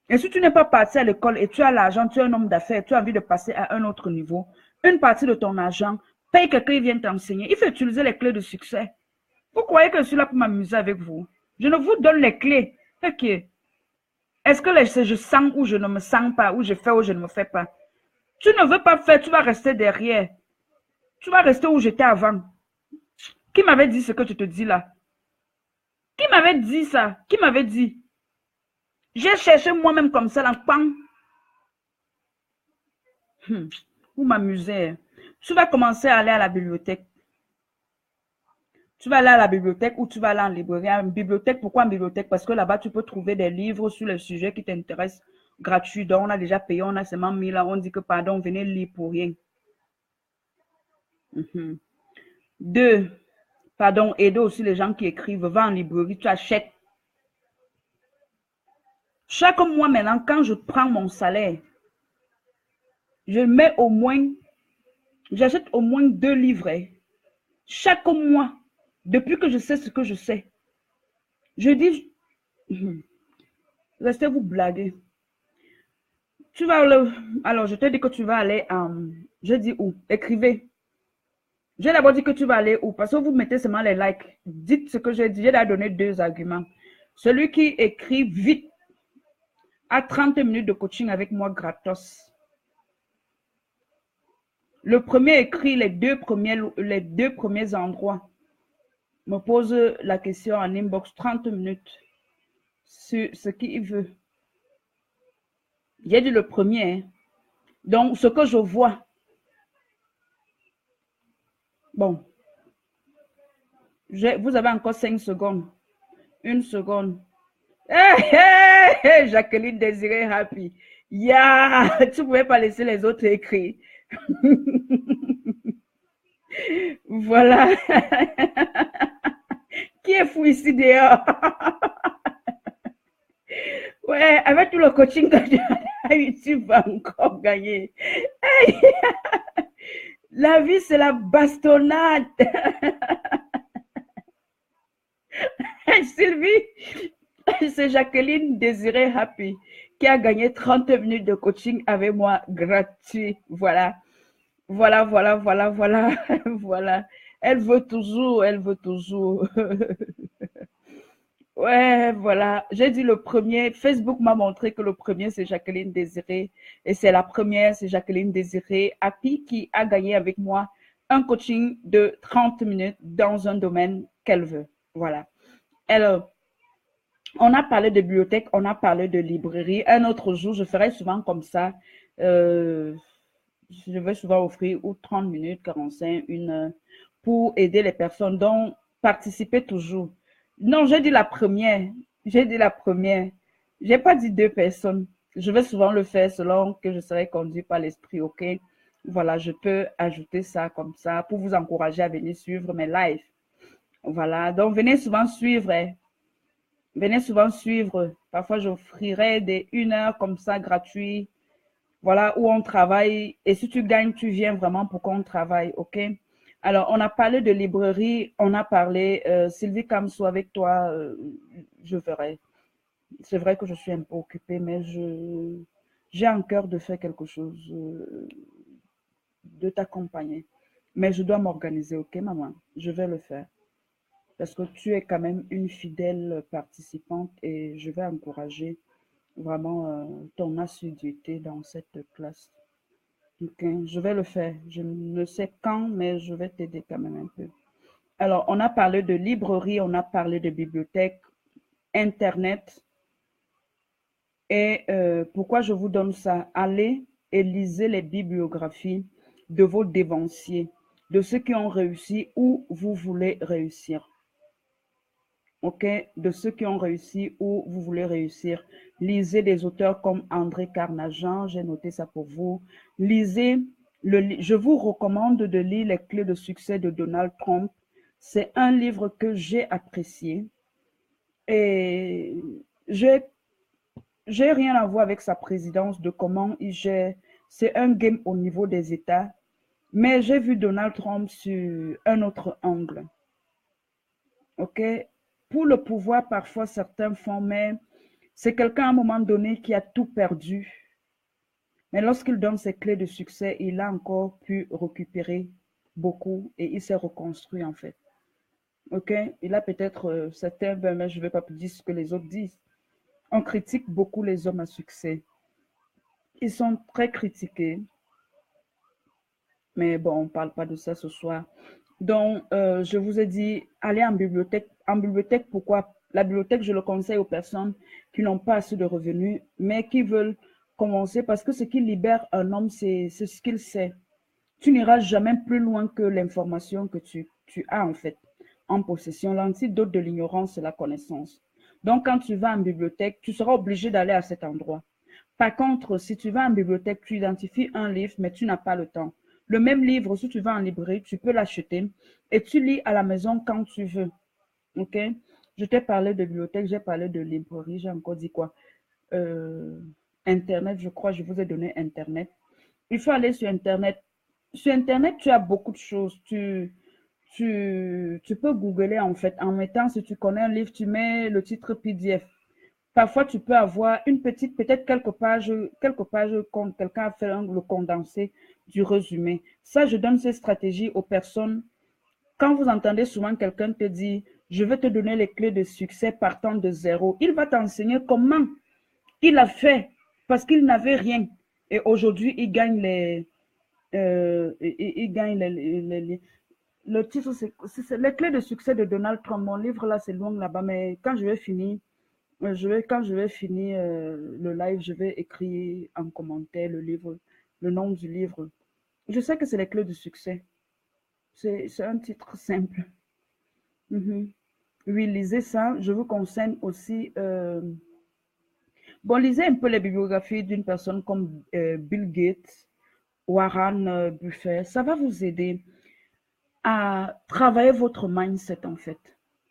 Speaker 1: Et si tu n'es pas parti à l'école et tu as l'argent, tu es un homme d'affaires, tu as envie de passer à un autre niveau, une partie de ton argent, paye quelqu'un qui vient t'enseigner. Il faut utiliser les clés de succès. Vous croyez que je suis là pour m'amuser avec vous? Je ne vous donne les clés. Ok. Est-ce que je sens ou je ne me sens pas, ou je fais ou je ne me fais pas? Tu ne veux pas faire, tu vas rester derrière. Tu vas rester où j'étais avant. Qui m'avait dit ce que tu te dis là? Qui m'avait dit ça? Qui m'avait dit? J'ai cherché moi-même comme ça, là, pam. Vous m'amusez. Tu vas commencer à aller à la bibliothèque. Tu vas aller à la bibliothèque ou tu vas aller en librairie. En bibliothèque, pourquoi en bibliothèque? Parce que là-bas, tu peux trouver des livres sur les sujets qui t'intéressent gratuits. Donc, on a déjà payé, on a seulement mis là. On dit que, pardon, venez lire pour rien. Deux, pardon, aider aussi les gens qui écrivent. Va en librairie, tu achètes. Chaque mois maintenant, quand je prends mon salaire, je mets au moins, j'achète au moins 2 livres. Chaque mois, depuis que je sais ce que je sais. Je dis, restez vous blaguer. Tu vas le, alors je te dis que tu vas aller je dis où? Écrivez. J'ai d'abord dit que tu vas aller où? Parce que vous mettez seulement les likes. Dites ce que j'ai dit. J'ai donné 2 arguments. Celui qui écrit vite a 30 minutes de coaching avec moi gratos. Le premier écrit les deux premiers endroits. Me pose la question en inbox 30 minutes sur ce qu'il veut. J'ai dit le premier. Hein. Donc, ce que je vois. Bon. Vous avez encore 5 secondes. 1 seconde. Hey, hey, hey, Jacqueline Désirée Happy. Yeah, tu ne pouvais pas laisser les autres écrire. Voilà. Qui est fou ici dehors? Ouais, avec tout le coaching que tu as eu, tu vas encore gagner. Hey. La vie, c'est la bastonnade. Sylvie, c'est Jacqueline Désirée Happy qui a gagné 30 minutes de coaching avec moi gratuit. Voilà. Voilà, voilà, voilà, voilà, voilà. Elle veut toujours, elle veut toujours. Ouais, voilà. J'ai dit le premier. Facebook m'a montré que le premier, c'est Jacqueline Désirée. Et c'est la première, c'est Jacqueline Désirée Happy qui a gagné avec moi un coaching de 30 minutes dans un domaine qu'elle veut. Voilà. Alors, on a parlé de bibliothèque, on a parlé de librairie. Un autre jour, je ferai souvent comme ça. Je vais souvent offrir ou 30 minutes, 45, 1 heure pour aider les personnes. Donc, participez toujours. Non, j'ai dit la première. J'ai dit la première. J'ai pas dit 2 personnes. Je vais souvent le faire selon que je serai conduit par l'esprit, ok? Voilà, je peux ajouter ça comme ça pour vous encourager à venir suivre mes lives. Voilà, donc venez souvent suivre. Hein. Venez souvent suivre. Parfois, j'offrirai des 1 heure comme ça gratuit. Voilà, où on travaille. Et si tu gagnes, tu viens vraiment pour qu'on travaille, ok? Alors, on a parlé de librairie, on a parlé, Sylvie Kamsou, avec toi, je verrai. C'est vrai que je suis un peu occupée, mais j'ai en cœur de faire quelque chose, de t'accompagner. Mais je dois m'organiser, ok, maman? Je vais le faire. Parce que tu es quand même une fidèle participante et je vais encourager vraiment ton assiduité dans cette classe. Ok, je vais le faire. Je ne sais quand, mais je vais t'aider quand même un peu. Alors, on a parlé de librairie, on a parlé de bibliothèque, Internet. Et pourquoi je vous donne ça? Allez et lisez les bibliographies de vos dévanciers, de ceux qui ont réussi où vous voulez réussir. OK? De ceux qui ont réussi où vous voulez réussir. Lisez des auteurs comme André Carnagent, j'ai noté ça pour vous. Lisez, je vous recommande de lire Les clés de succès de Donald Trump. C'est un livre que j'ai apprécié. Et j'ai rien à voir avec sa présidence, de comment il gère. C'est un game au niveau des États. Mais j'ai vu Donald Trump sur un autre angle. OK? Pour le pouvoir, parfois, certains font, mais c'est quelqu'un à un moment donné qui a tout perdu. Mais lorsqu'il donne ses clés de succès, il a encore pu récupérer beaucoup et il s'est reconstruit en fait. OK? Il a peut-être certains, mais je ne vais pas dire ce que les autres disent. On critique beaucoup les hommes à succès. Ils sont très critiqués. Mais bon, on ne parle pas de ça ce soir. Donc, je vous ai dit, allez en bibliothèque. En bibliothèque, pourquoi? La bibliothèque, je le conseille aux personnes qui n'ont pas assez de revenus, mais qui veulent commencer parce que ce qui libère un homme, c'est ce qu'il sait. Tu n'iras jamais plus loin que l'information que tu as en fait en possession. L'antidote de l'ignorance, c'est la connaissance. Donc, quand tu vas en bibliothèque, tu seras obligé d'aller à cet endroit. Par contre, si tu vas en bibliothèque, tu identifies un livre, mais tu n'as pas le temps. Le même livre, si tu vas en librairie, tu peux l'acheter et tu lis à la maison quand tu veux. OK? Je t'ai parlé de bibliothèque, j'ai parlé de librairie, j'ai encore dit quoi? Euh, Internet, je crois, je vous ai donné Internet. Il faut aller sur Internet. Sur Internet, tu as beaucoup de choses. Tu peux googler en fait. En mettant, si tu connais un livre, tu mets le titre PDF. Parfois, tu peux avoir une petite, peut-être quelques pages quand quelqu'un a fait le condensé du résumé. Ça, je donne ces stratégies aux personnes. Quand vous entendez souvent quelqu'un te dire, je vais te donner les clés de succès partant de zéro, il va t'enseigner comment il a fait parce qu'il n'avait rien. Et aujourd'hui, il gagne il gagne le titre, c'est les clés de succès de Donald Trump. Mon livre là, c'est loin là-bas, mais quand je vais finir, quand je vais finir le live, je vais écrire en commentaire le livre, le nom du livre. Je sais que c'est les clés du succès. C'est un titre simple. Mhm. Oui, lisez ça. Je vous conseille aussi. Bon, lisez un peu les bibliographies d'une personne comme Bill Gates, Warren Buffett. Ça va vous aider à travailler votre mindset en fait.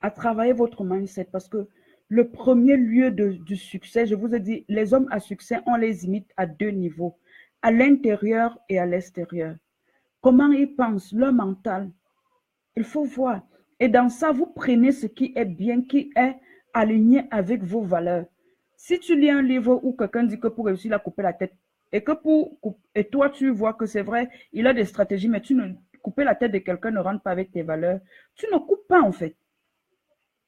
Speaker 1: À travailler votre mindset parce que le premier lieu du succès, je vous ai dit, les hommes à succès, on les imite à deux niveaux, à l'intérieur et à l'extérieur. Comment ils pensent, leur mental, il faut voir. Et dans ça, vous prenez ce qui est bien, qui est aligné avec vos valeurs. Si tu lis un livre où quelqu'un dit que pour réussir, il a coupé la tête, et toi, tu vois que c'est vrai, il a des stratégies, mais couper la tête de quelqu'un ne rentre pas avec tes valeurs, tu ne coupes pas en fait.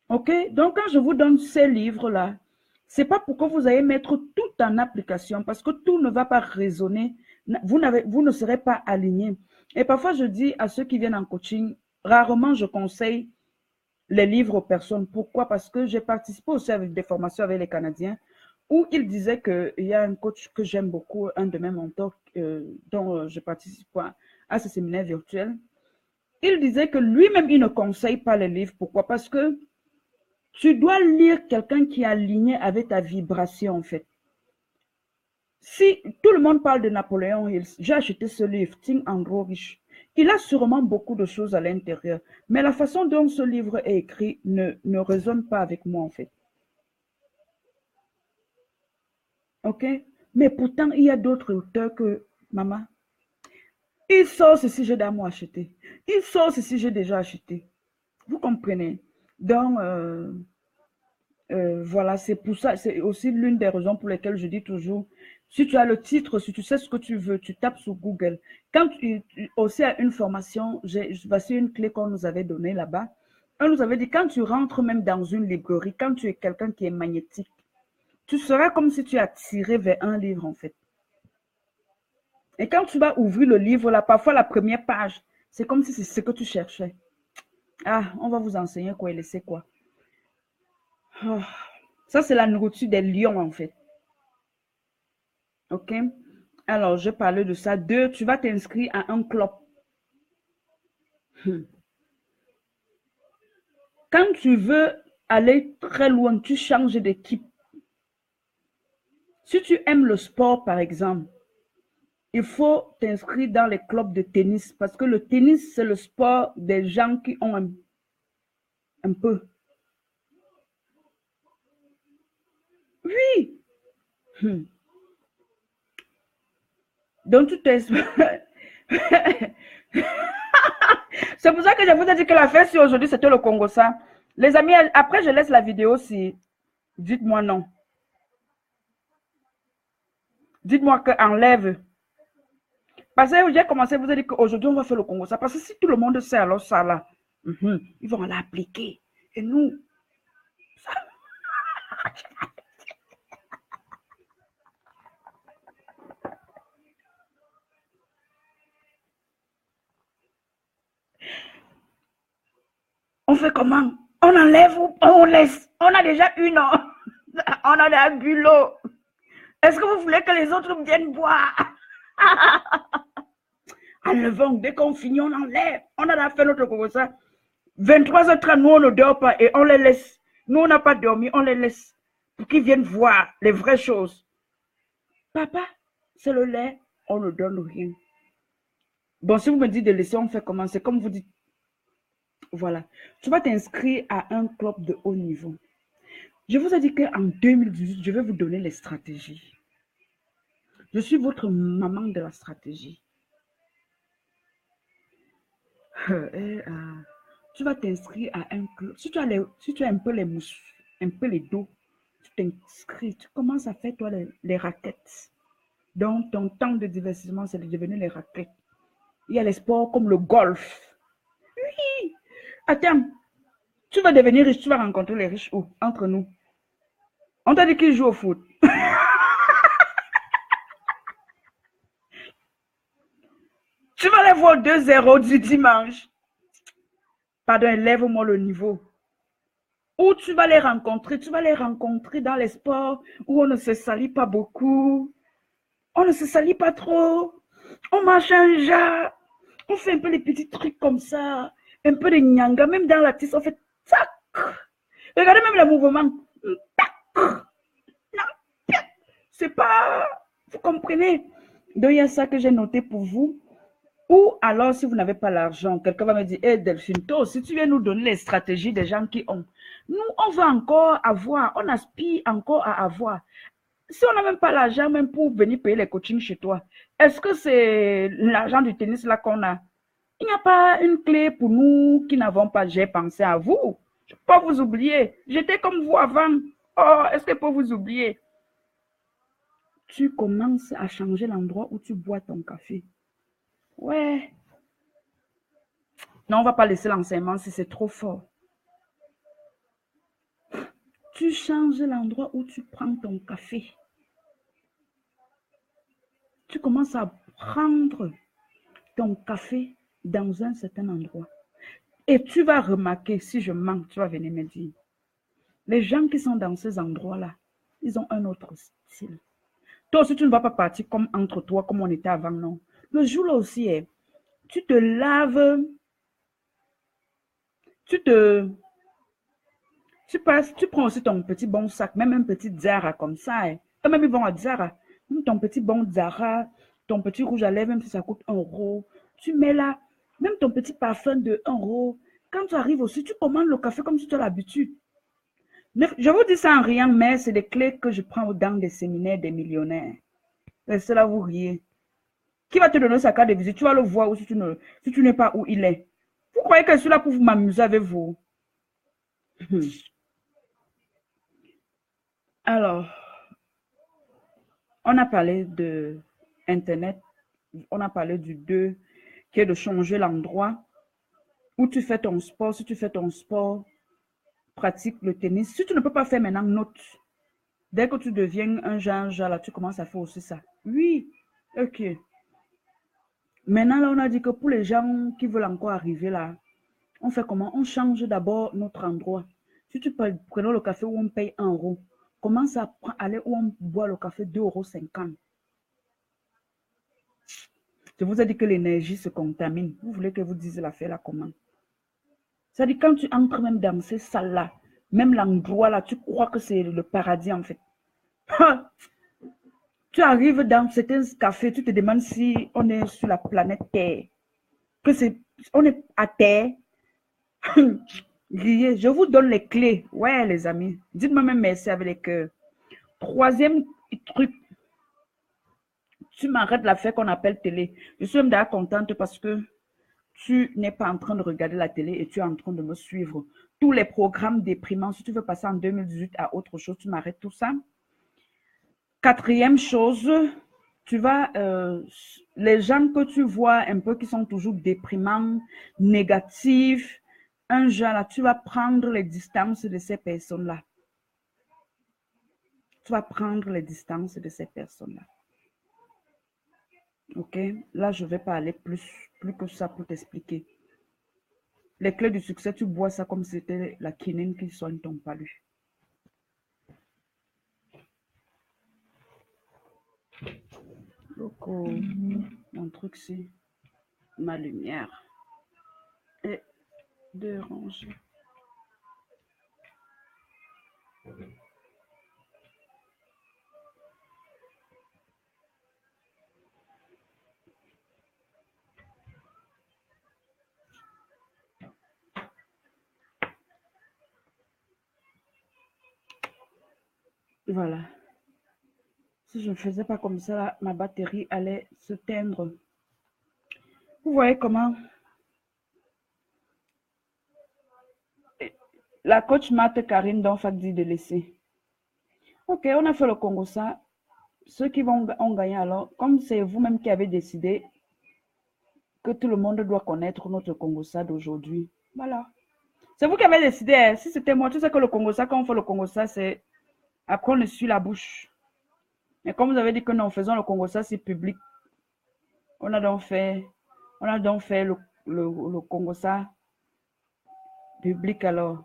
Speaker 1: OK? Donc, quand je vous donne ces livres-là, c'est pas pour que vous allez mettre tout en application parce que tout ne va pas résonner. Vous ne serez pas aligné. Et parfois, je dis à ceux qui viennent en coaching, rarement je conseille les livres aux personnes. Pourquoi? Parce que j'ai participé aussi avec des formations avec les Canadiens où ils disaient qu'il y a un coach que j'aime beaucoup, un de mes mentors dont je participe à ce séminaire virtuel. Il disait que lui-même, il ne conseille pas les livres. Pourquoi? Parce que tu dois lire quelqu'un qui est aligné avec ta vibration, en fait. Si tout le monde parle de Napoléon Hill, j'ai acheté ce livre, Think and Grow Rich. Il a sûrement beaucoup de choses à l'intérieur, mais la façon dont ce livre est écrit ne résonne pas avec moi, en fait. OK? Mais pourtant, il y a d'autres auteurs que, maman, il sort ceci, j'ai d'amour acheté. Il sort ceci, j'ai déjà acheté. Vous comprenez? Donc, voilà, c'est pour ça, c'est aussi l'une des raisons pour lesquelles je dis toujours, si tu as le titre, si tu sais ce que tu veux, tu tapes sur Google. Quand aussi à une formation, voici une clé qu'on nous avait donnée là-bas. On nous avait dit, quand tu rentres même dans une librairie, quand tu es quelqu'un qui est magnétique, tu seras comme si tu as tiré vers un livre en fait. Et quand tu vas ouvrir le livre, là, parfois la première page, c'est comme si c'est ce que tu cherchais. Ah, on va vous enseigner quoi et laisser quoi. Oh, ça, c'est la nourriture des lions, en fait. OK? Alors, je parlais de ça. 2, tu vas t'inscrire à un club. Quand tu veux aller très loin, tu changes d'équipe. Si tu aimes le sport, par exemple, il faut t'inscrire dans les clubs de tennis parce que le tennis, c'est le sport des gens qui ont un peu. Oui. Donc, tu t'inscris. C'est pour ça que je vous ai dit que la fête sur aujourd'hui, c'était le Congo, ça. Les amis, après, je laisse la vidéo si. Dites-moi non. Dites-moi que enlève. Parce que j'ai commencé à vous dire qu'aujourd'hui, on va faire le Congo, ça. Parce que si tout le monde sait alors ça, là, ils vont l'appliquer. Et nous, ça... On fait comment? On enlève ou on laisse? On a déjà une, on a un bulot. Est-ce que vous voulez que les autres viennent boire? Enlevons, dès qu'on finit, on enlève. On a fait notre Congo, ça. 23h30, nous, on ne dort pas et on les laisse. Nous, on n'a pas dormi, on les laisse pour qu'ils viennent voir les vraies choses. Papa, c'est le lait, on ne donne rien. Bon, si vous me dites de laisser, on fait comment? C'est comme vous dites. Voilà. Tu vas t'inscrire à un club de haut niveau. Je vous ai dit qu'en 2018, je vais vous donner les stratégies. Je suis votre maman de la stratégie. Tu vas t'inscrire à un club. Si tu as un peu les mousses, un peu les dos, tu t'inscris, tu commences à faire toi les raquettes. Donc, ton temps de divertissement, c'est de devenir les raquettes. Il y a les sports comme le golf. Oui. Attends, tu vas devenir riche, tu vas rencontrer les riches où? Entre nous. On t'a dit qu'ils jouent au foot. Tu vas les voir 2-0 du dimanche. Pardon, lève-moi le niveau. Où tu vas les rencontrer dans les sports où on ne se salit pas beaucoup. On ne se salit pas trop. On marche un jas. On fait un peu les petits trucs comme ça. Un peu de nyanga. Même dans la tisse, on fait tac. Regardez même le mouvement. Tac. C'est pas... Vous comprenez? Donc, il y a ça que j'ai noté pour vous. Ou alors, si vous n'avez pas l'argent, quelqu'un va me dire, hé Delphine, toi aussi, tu viens nous donner les stratégies des gens qui ont. Nous, on veut encore avoir, on aspire encore à avoir. Si on n'a même pas l'argent, même pour venir payer les coachings chez toi, est-ce que c'est l'argent du tennis là qu'on a? Il n'y a pas une clé pour nous qui n'avons pas. J'ai pensé à vous. Je ne peux pas vous oublier. J'étais comme vous avant. Oh, est-ce que je peux vous oublier? Tu commences à changer l'endroit où tu bois ton café. Ouais. Non, on ne va pas laisser l'enseignement si c'est trop fort. Tu changes l'endroit où tu prends ton café. Tu commences à prendre ton café dans un certain endroit. Et tu vas remarquer, si je manque, tu vas venir me dire. Les gens qui sont dans ces endroits-là, ils ont un autre style. Toi aussi, tu ne vas pas partir comme entre toi, comme on était avant, non. Le jour-là aussi, tu te laves, tu te... Tu prends aussi ton petit bon sac, même un petit Zara comme ça. Même ils vont à Zara. Même ton petit bon Zara, ton petit rouge à lèvres, même si ça coûte 1 €. Tu mets là, même ton petit parfum de 1 €. Quand tu arrives aussi, tu commandes le café comme si tu as l'habitude. Je vous dis ça en riant, mais c'est des clés que je prends dans des séminaires des millionnaires. Restez là, vous riez. Qui va te donner sa carte de visite? Tu vas le voir ou si tu n'es pas où il est. Vous croyez que je suis là pour m'amuser avec vous? Alors, on a parlé de Internet. On a parlé du 2, qui est de changer l'endroit où tu fais ton sport. Si tu fais ton sport, pratique le tennis. Si tu ne peux pas faire maintenant, note. Dès que tu deviens un genre là, tu commences à faire aussi ça. Oui, ok. Maintenant, là, on a dit que pour les gens qui veulent encore arriver là, on fait comment? On change d'abord notre endroit. Si tu prenons le café où on paye 1 euro, commence à aller où on boit le café 2,50 €. Je vous ai dit que l'énergie se contamine. Vous voulez que vous dise l'affaire là comment? Ça dit quand tu entres même dans ces salles-là, même l'endroit là, tu crois que c'est le paradis en fait. Tu arrives dans certains cafés, tu te demandes si on est sur la planète Terre. On est à Terre. Je vous donne les clés. Ouais, les amis. Dites-moi même merci avec les cœurs. Troisième truc, tu m'arrêtes l'affaire qu'on appelle télé. Je suis même d'ailleurs contente parce que tu n'es pas en train de regarder la télé et tu es en train de me suivre. Tous les programmes déprimants, si tu veux passer en 2018 à autre chose, tu m'arrêtes tout ça. Quatrième chose, tu vas, les gens que tu vois un peu qui sont toujours déprimants, négatifs, un genre là, tu vas prendre les distances de ces personnes-là. Tu vas prendre les distances de ces personnes-là. Ok? Là, je ne vais pas aller plus que ça pour t'expliquer. Les clés du succès, tu bois ça comme si c'était la quinine qui soigne ton palu. Donc, mon truc, c'est ma lumière est dérangée. Voilà. Si je ne faisais pas comme ça, ma batterie allait se teindre. Vous voyez comment la coach Marthe Karine Donfak dit de laisser. Ok, on a fait le Congo ça. Ceux qui ont gagné alors, comme c'est vous-même qui avez décidé que tout le monde doit connaître notre Congo ça d'aujourd'hui. Voilà. C'est vous qui avez décidé. Hein. Si c'était moi, tu sais que le Congo ça, quand on fait le Congo ça, c'est après on essuie la bouche. Mais comme vous avez dit que non, faisons le Congo ça, c'est public. On a donc fait le Congo ça public alors.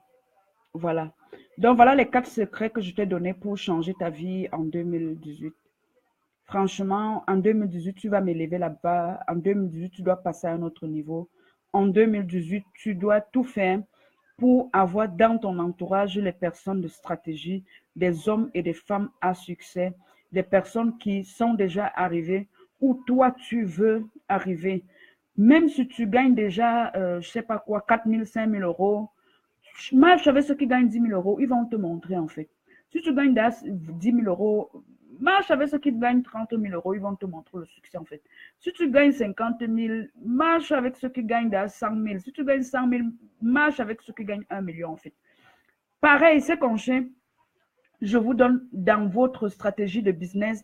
Speaker 1: Voilà. Donc voilà les 4 secrets que je t'ai donnés pour changer ta vie en 2018. Franchement, en 2018, tu vas m'élever là-bas. En 2018, tu dois passer à un autre niveau. En 2018, tu dois tout faire pour avoir dans ton entourage les personnes de stratégie, des hommes et des femmes à succès, des personnes qui sont déjà arrivées où toi tu veux arriver. Même si tu gagnes déjà, je ne sais pas quoi, 4 000, 5 000 euros, marche avec ceux qui gagnent 10 000 euros, ils vont te montrer en fait. Si tu gagnes 10 000 euros, marche avec ceux qui gagnent 30 000 euros, ils vont te montrer le succès en fait. Si tu gagnes 50 000, marche avec ceux qui gagnent 100 000. Si tu gagnes 100 000, marche avec ceux qui gagnent 1 million en fait. Pareil, ces conseils, je vous donne dans votre stratégie de business,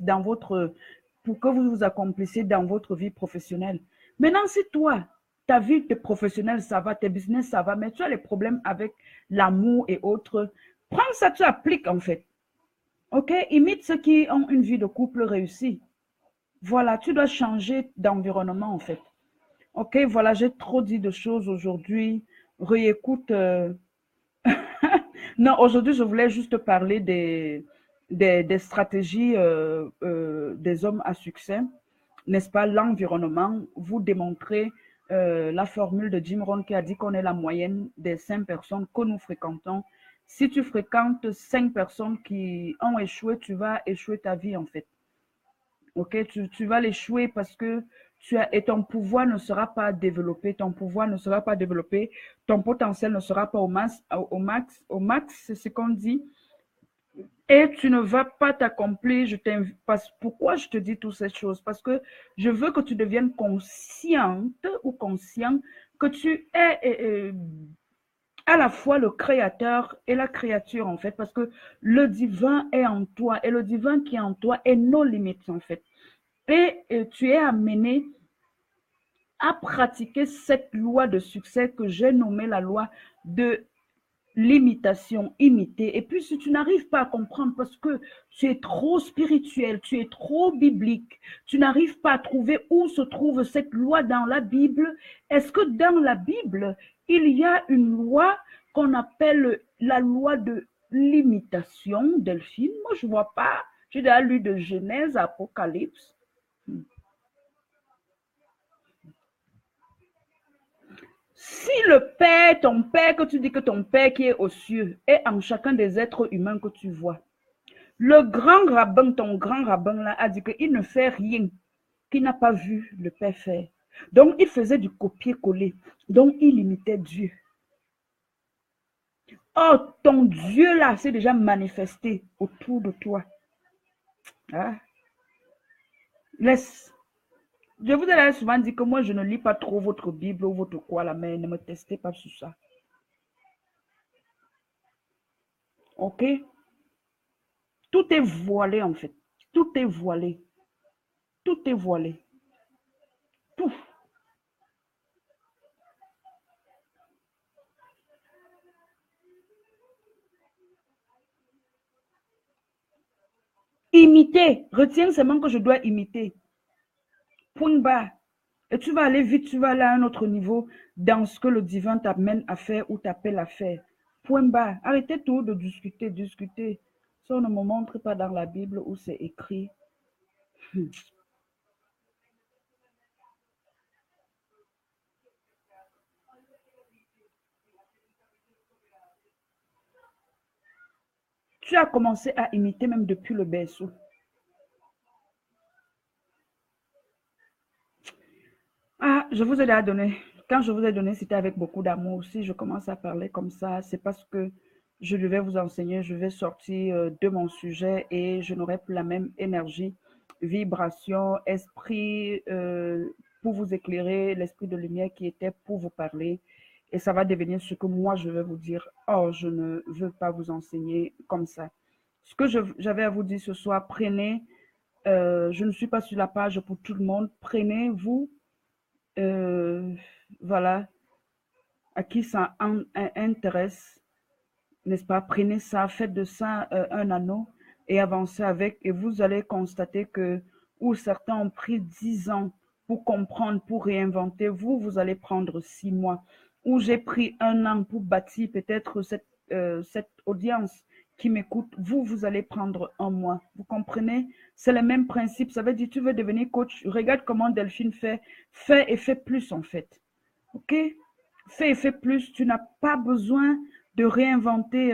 Speaker 1: pour que vous vous accomplissiez dans votre vie professionnelle. Maintenant, si toi, ta vie professionnelle, ça va, tes business, ça va, mais tu as les problèmes avec l'amour et autres, prends ça, tu appliques en fait. Ok, imite ceux qui ont une vie de couple réussie. Voilà, tu dois changer d'environnement en fait. Ok, voilà, j'ai trop dit de choses aujourd'hui. Réécoute. Non, aujourd'hui, je voulais juste parler des stratégies des hommes à succès, n'est-ce pas? L'environnement, vous démontrez la formule de Jim Rohn qui a dit qu'on est la moyenne des 5 personnes que nous fréquentons. Si tu fréquentes 5 personnes qui ont échoué, tu vas échouer ta vie en fait. Ok, tu vas l'échouer parce que et ton pouvoir ne sera pas développé, ton pouvoir ne sera pas développé, ton potentiel ne sera pas au max, c'est ce qu'on dit. Et tu ne vas pas t'accomplir. Pourquoi je te dis toutes ces choses? Parce que je veux que tu deviennes consciente ou conscient que tu es à la fois le créateur et la créature en fait, parce que le divin est en toi et le divin qui est en toi est nos limites en fait. Et tu es amené à pratiquer cette loi de succès que j'ai nommée la loi de l'imitation, imiter. Et puis, si tu n'arrives pas à comprendre parce que tu es trop spirituel, tu es trop biblique, tu n'arrives pas à trouver où se trouve cette loi dans la Bible, est-ce que dans la Bible, il y a une loi qu'on appelle la loi de l'imitation, Delphine? Moi, je ne vois pas. J'ai déjà lu de Genèse à Apocalypse. Si le Père, ton Père, que tu dis que ton Père qui est aux cieux, est en chacun des êtres humains que tu vois, le grand rabbin, ton grand rabbin là, a dit qu'il ne fait rien qu'il n'a pas vu le Père faire. Donc, il faisait du copier-coller. Donc, il imitait Dieu. Oh, ton Dieu là s'est déjà manifesté autour de toi. Ah. Laisse. Je vous ai souvent dit que moi, je ne lis pas trop votre Bible ou votre quoi là, mais ne me testez pas sur ça. Ok? Tout est voilé en fait. Tout est voilé. Tout est voilé. Tout. Imiter. Retiens seulement que je dois imiter. Point barre. Et tu vas aller vite, tu vas aller à un autre niveau dans ce que le divin t'amène à faire ou t'appelle à faire. Point barre. Arrêtez tout de discuter, discuter. Ça, on ne me montre pas dans la Bible où c'est écrit. Tu as commencé à imiter même depuis le berceau. Ah, je vous ai déjà donné. Quand je vous ai donné, c'était avec beaucoup d'amour. Si je commence à parler comme ça, c'est parce que je devais vous enseigner, je vais sortir de mon sujet et je n'aurai plus la même énergie, vibration, esprit pour vous éclairer, l'esprit de lumière qui était pour vous parler. Et ça va devenir ce que moi je vais vous dire. Oh, je ne veux pas vous enseigner comme ça. Ce que j'avais à vous dire ce soir, prenez, je ne suis pas sur la page pour tout le monde, prenez-vous euh, voilà, à qui ça intéresse, n'est-ce pas? Prenez ça, faites de ça un anneau et avancez avec. Et vous allez constater que où certains ont pris 10 ans pour comprendre, pour réinventer, vous allez prendre 6 mois. Où j'ai pris un an pour bâtir peut-être cette audience qui m'écoute, vous allez prendre un mois. Vous comprenez? C'est le même principe. Ça veut dire, tu veux devenir coach, regarde comment Delphine fait. Fais et fais plus en fait. OK? Fais et fais plus. Tu n'as pas besoin de réinventer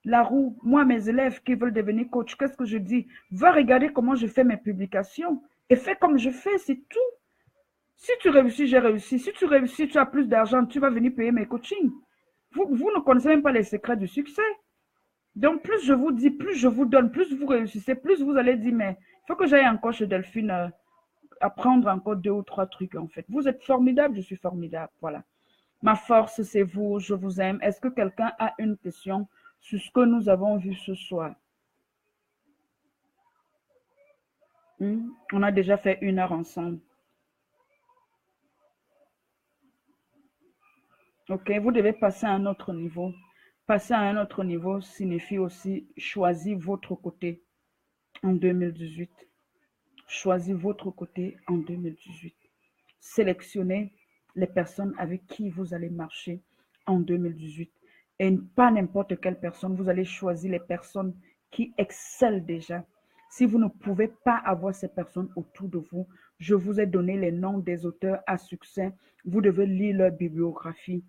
Speaker 1: la roue. Moi, mes élèves qui veulent devenir coach, qu'est-ce que je dis? Va regarder comment je fais mes publications et fais comme je fais, c'est tout. Si tu réussis, j'ai réussi. Si tu réussis, tu as plus d'argent, tu vas venir payer mes coachings. Vous ne connaissez même pas les secrets du succès. Donc, plus je vous dis, plus je vous donne, plus vous réussissez, plus vous allez dire, mais il faut que j'aille encore chez Delphine apprendre encore 2 ou 3 trucs, en fait. Vous êtes formidable, je suis formidable. Voilà. Ma force, c'est vous, je vous aime. Est-ce que quelqu'un a une question sur ce que nous avons vu ce soir? On a déjà fait 1 heure ensemble. Ok, vous devez passer à un autre niveau. Passer à un autre niveau signifie aussi choisir votre côté en 2018. Choisir votre côté en 2018. Sélectionnez les personnes avec qui vous allez marcher en 2018. Et pas n'importe quelle personne. Vous allez choisir les personnes qui excellent déjà. Si vous ne pouvez pas avoir ces personnes autour de vous, je vous ai donné les noms des auteurs à succès. Vous devez lire leur bibliographie,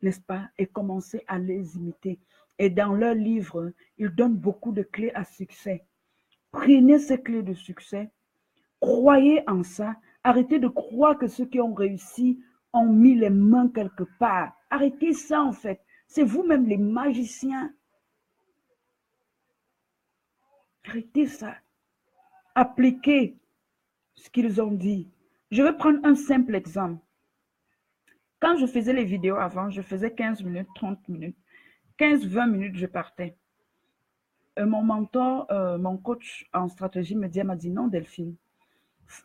Speaker 1: n'est-ce pas? Et commencer à les imiter. Et dans leurs livres, ils donnent beaucoup de clés à succès. Prenez ces clés de succès. Croyez en ça. Arrêtez de croire que ceux qui ont réussi ont mis les mains quelque part. Arrêtez ça en fait. C'est vous-même les magiciens. Arrêtez ça. Appliquez ce qu'ils ont dit. Je vais prendre un simple exemple. Quand je faisais les vidéos avant, je faisais 15 minutes, 30 minutes. 15-20 minutes, je partais. Mon mentor, mon coach en stratégie média m'a dit non, Delphine.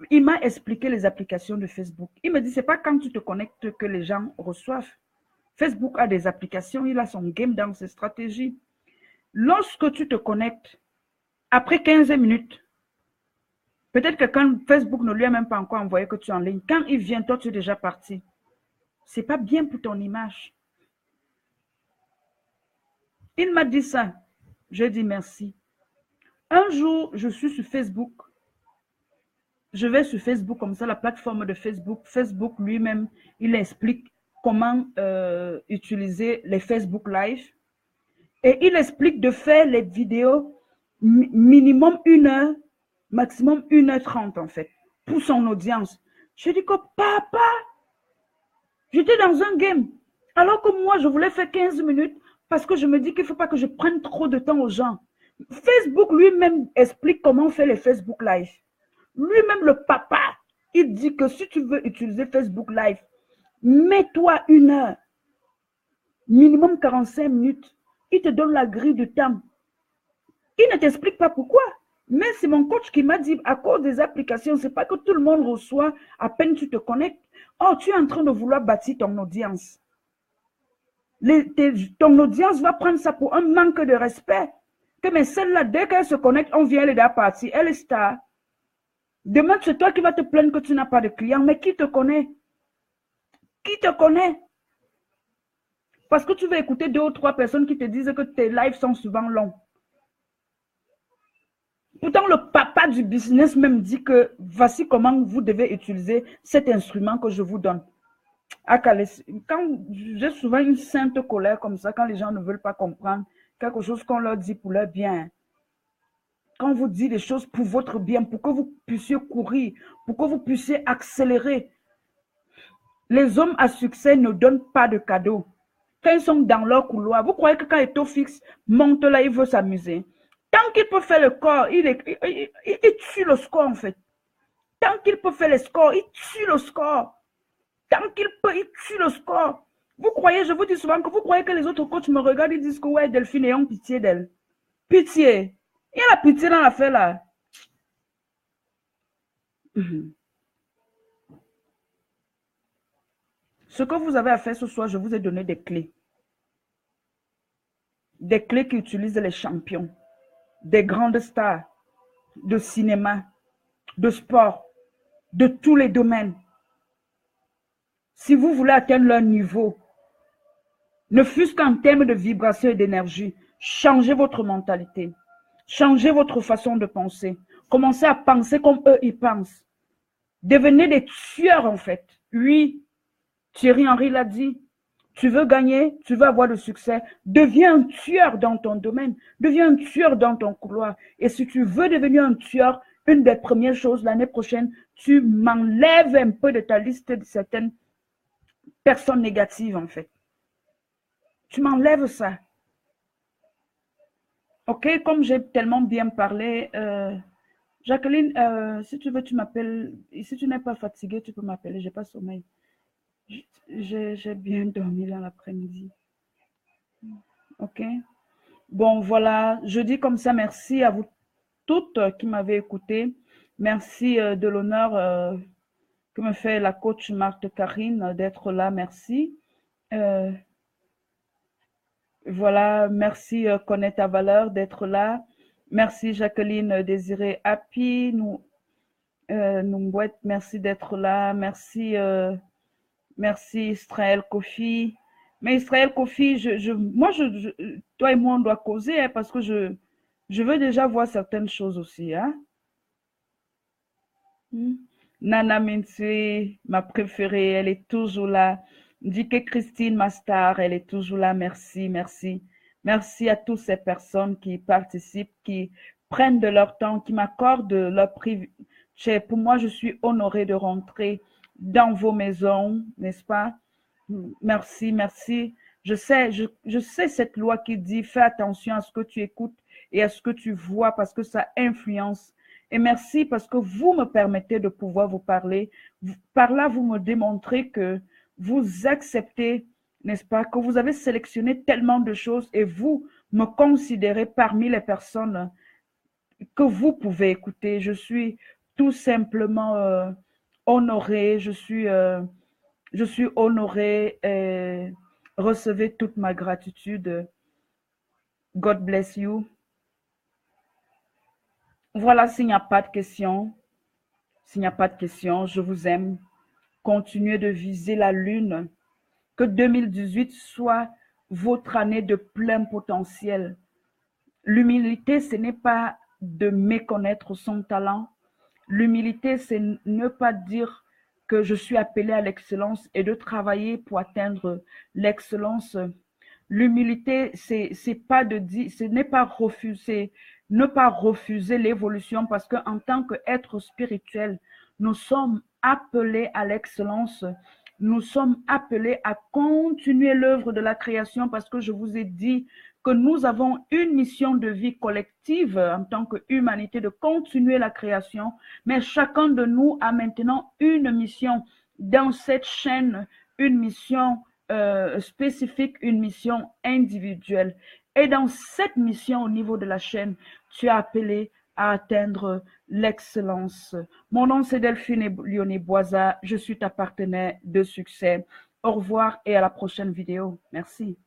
Speaker 1: Il m'a expliqué les applications de Facebook. Il me dit, c'est pas quand tu te connectes que les gens reçoivent. Facebook a des applications, il a son game dans ses stratégies. Lorsque tu te connectes, après 15 minutes, peut-être que quand Facebook ne lui a même pas encore envoyé que tu es en ligne, quand il vient, toi, tu es déjà parti. Ce n'est pas bien pour ton image. Il m'a dit ça. J'ai dit merci. Un jour, je suis sur Facebook. Je vais sur Facebook comme ça, la plateforme de Facebook. Facebook lui-même, il explique comment utiliser les Facebook Live. Et il explique de faire les vidéos minimum 1 heure, maximum 1h30 en fait, pour son audience. Je dis que papa, j'étais dans un game. Alors que moi, je voulais faire 15 minutes parce que je me dis qu'il ne faut pas que je prenne trop de temps aux gens. Facebook lui-même explique comment faire les Facebook Live. Lui-même, le papa, il dit que si tu veux utiliser Facebook Live, mets-toi 1 heure, minimum 45 minutes. Il te donne la grille de temps. Il ne t'explique pas pourquoi. Mais c'est mon coach qui m'a dit, à cause des applications, c'est pas que tout le monde reçoit à peine tu te connectes. Oh, tu es en train de vouloir bâtir ton audience. Ton audience va prendre ça pour un manque de respect. Que mais celle-là, dès qu'elle se connecte, on vient, elle est déjà partie. Elle est star. Demain, c'est toi qui vas te plaindre que tu n'as pas de clients. Mais qui te connaît? Qui te connaît? Parce que tu vas écouter 2 ou 3 personnes qui te disent que tes lives sont souvent longs. Pourtant, le papa du business même dit que voici comment vous devez utiliser cet instrument que je vous donne. Quand j'ai souvent une sainte colère comme ça, quand les gens ne veulent pas comprendre quelque chose qu'on leur dit pour leur bien. Quand on vous dit des choses pour votre bien, pour que vous puissiez courir, pour que vous puissiez accélérer. Les hommes à succès ne donnent pas de cadeaux. Quand ils sont dans leur couloir, vous croyez que quand Etofix monte là, il veut s'amuser? Tant qu'il peut faire le corps, il tue le score en fait. Tant qu'il peut faire le score, il tue le score. Tant qu'il peut, il tue le score. Vous croyez, je vous dis souvent que vous croyez que les autres coachs me regardent, ils disent que ouais, Delphine, ayons pitié d'elle. Pitié. Il y a la pitié dans l'affaire là. Ce que vous avez à faire ce soir, je vous ai donné des clés. Des clés qui utilisent les champions, des grandes stars de cinéma, de sport, de tous les domaines. Si vous voulez atteindre leur niveau, ne fût-ce qu'en termes de vibration et d'énergie, changez votre mentalité. Changez votre façon de penser. Commencez à penser comme eux, ils pensent. Devenez des tueurs, en fait. Oui, Thierry Henry l'a dit. Tu veux gagner, tu veux avoir du succès. Deviens un tueur dans ton domaine. Deviens un tueur dans ton couloir. Et si tu veux devenir un tueur, une des premières choses l'année prochaine, tu m'enlèves un peu de ta liste de certaines personnes négatives, en fait. Tu m'enlèves ça. Ok, comme j'ai tellement bien parlé, Jacqueline, si tu veux, tu m'appelles. Si tu n'es pas fatiguée, tu peux m'appeler. J'ai pas sommeil. J'ai bien dormi dans l'après-midi. Ok. Bon, voilà. Je dis comme ça merci à vous toutes qui m'avez écouté. Merci de l'honneur que me fait la coach Marthe Karine d'être là. Merci. Voilà, merci Connais ta valeur d'être là. Merci Jacqueline Désiré Happy. Nous merci d'être là. Merci, merci Israël Kofi. Mais Israël Kofi, toi et moi, on doit causer hein, parce que je veux déjà voir certaines choses aussi. Hein? Nana Minsui, ma préférée, elle est toujours là. Dike Christine, ma star, elle est toujours là. Merci, merci. Merci à toutes ces personnes qui participent, qui prennent de leur temps, qui m'accordent leur privilège. Pour moi, je suis honorée de rentrer dans vos maisons, n'est-ce pas? Merci, merci. Je sais cette loi qui dit fais attention à ce que tu écoutes et à ce que tu vois parce que ça influence. Et merci parce que vous me permettez de pouvoir vous parler. Par là, vous me démontrez que vous acceptez, n'est-ce pas, que vous avez sélectionné tellement de choses et vous me considérez parmi les personnes que vous pouvez écouter. Je suis tout simplement honorée. Je suis honorée. Recevez toute ma gratitude. God bless you. Voilà, s'il n'y a pas de questions, je vous aime. Continuez de viser la lune. Que 2018 soit votre année de plein potentiel. L'humilité, ce n'est pas de méconnaître son talent. L'humilité, c'est ne pas dire que je suis appelé à l'excellence et de travailler pour atteindre l'excellence. L'humilité, c'est pas de dire, ce n'est pas refuser, ne pas refuser l'évolution parce qu'en tant qu'être spirituel, nous sommes appelés à l'excellence. Nous sommes appelés à continuer l'œuvre de la création parce que je vous ai dit que nous avons une mission de vie collective en tant qu'humanité de continuer la création, mais chacun de nous a maintenant une mission dans cette chaîne, une mission spécifique, une mission individuelle. Et dans cette mission au niveau de la chaîne, tu es appelé à atteindre l'excellence. Mon nom, c'est Delphine Lyonnais-Boisa. Je suis ta partenaire de succès. Au revoir et à la prochaine vidéo. Merci.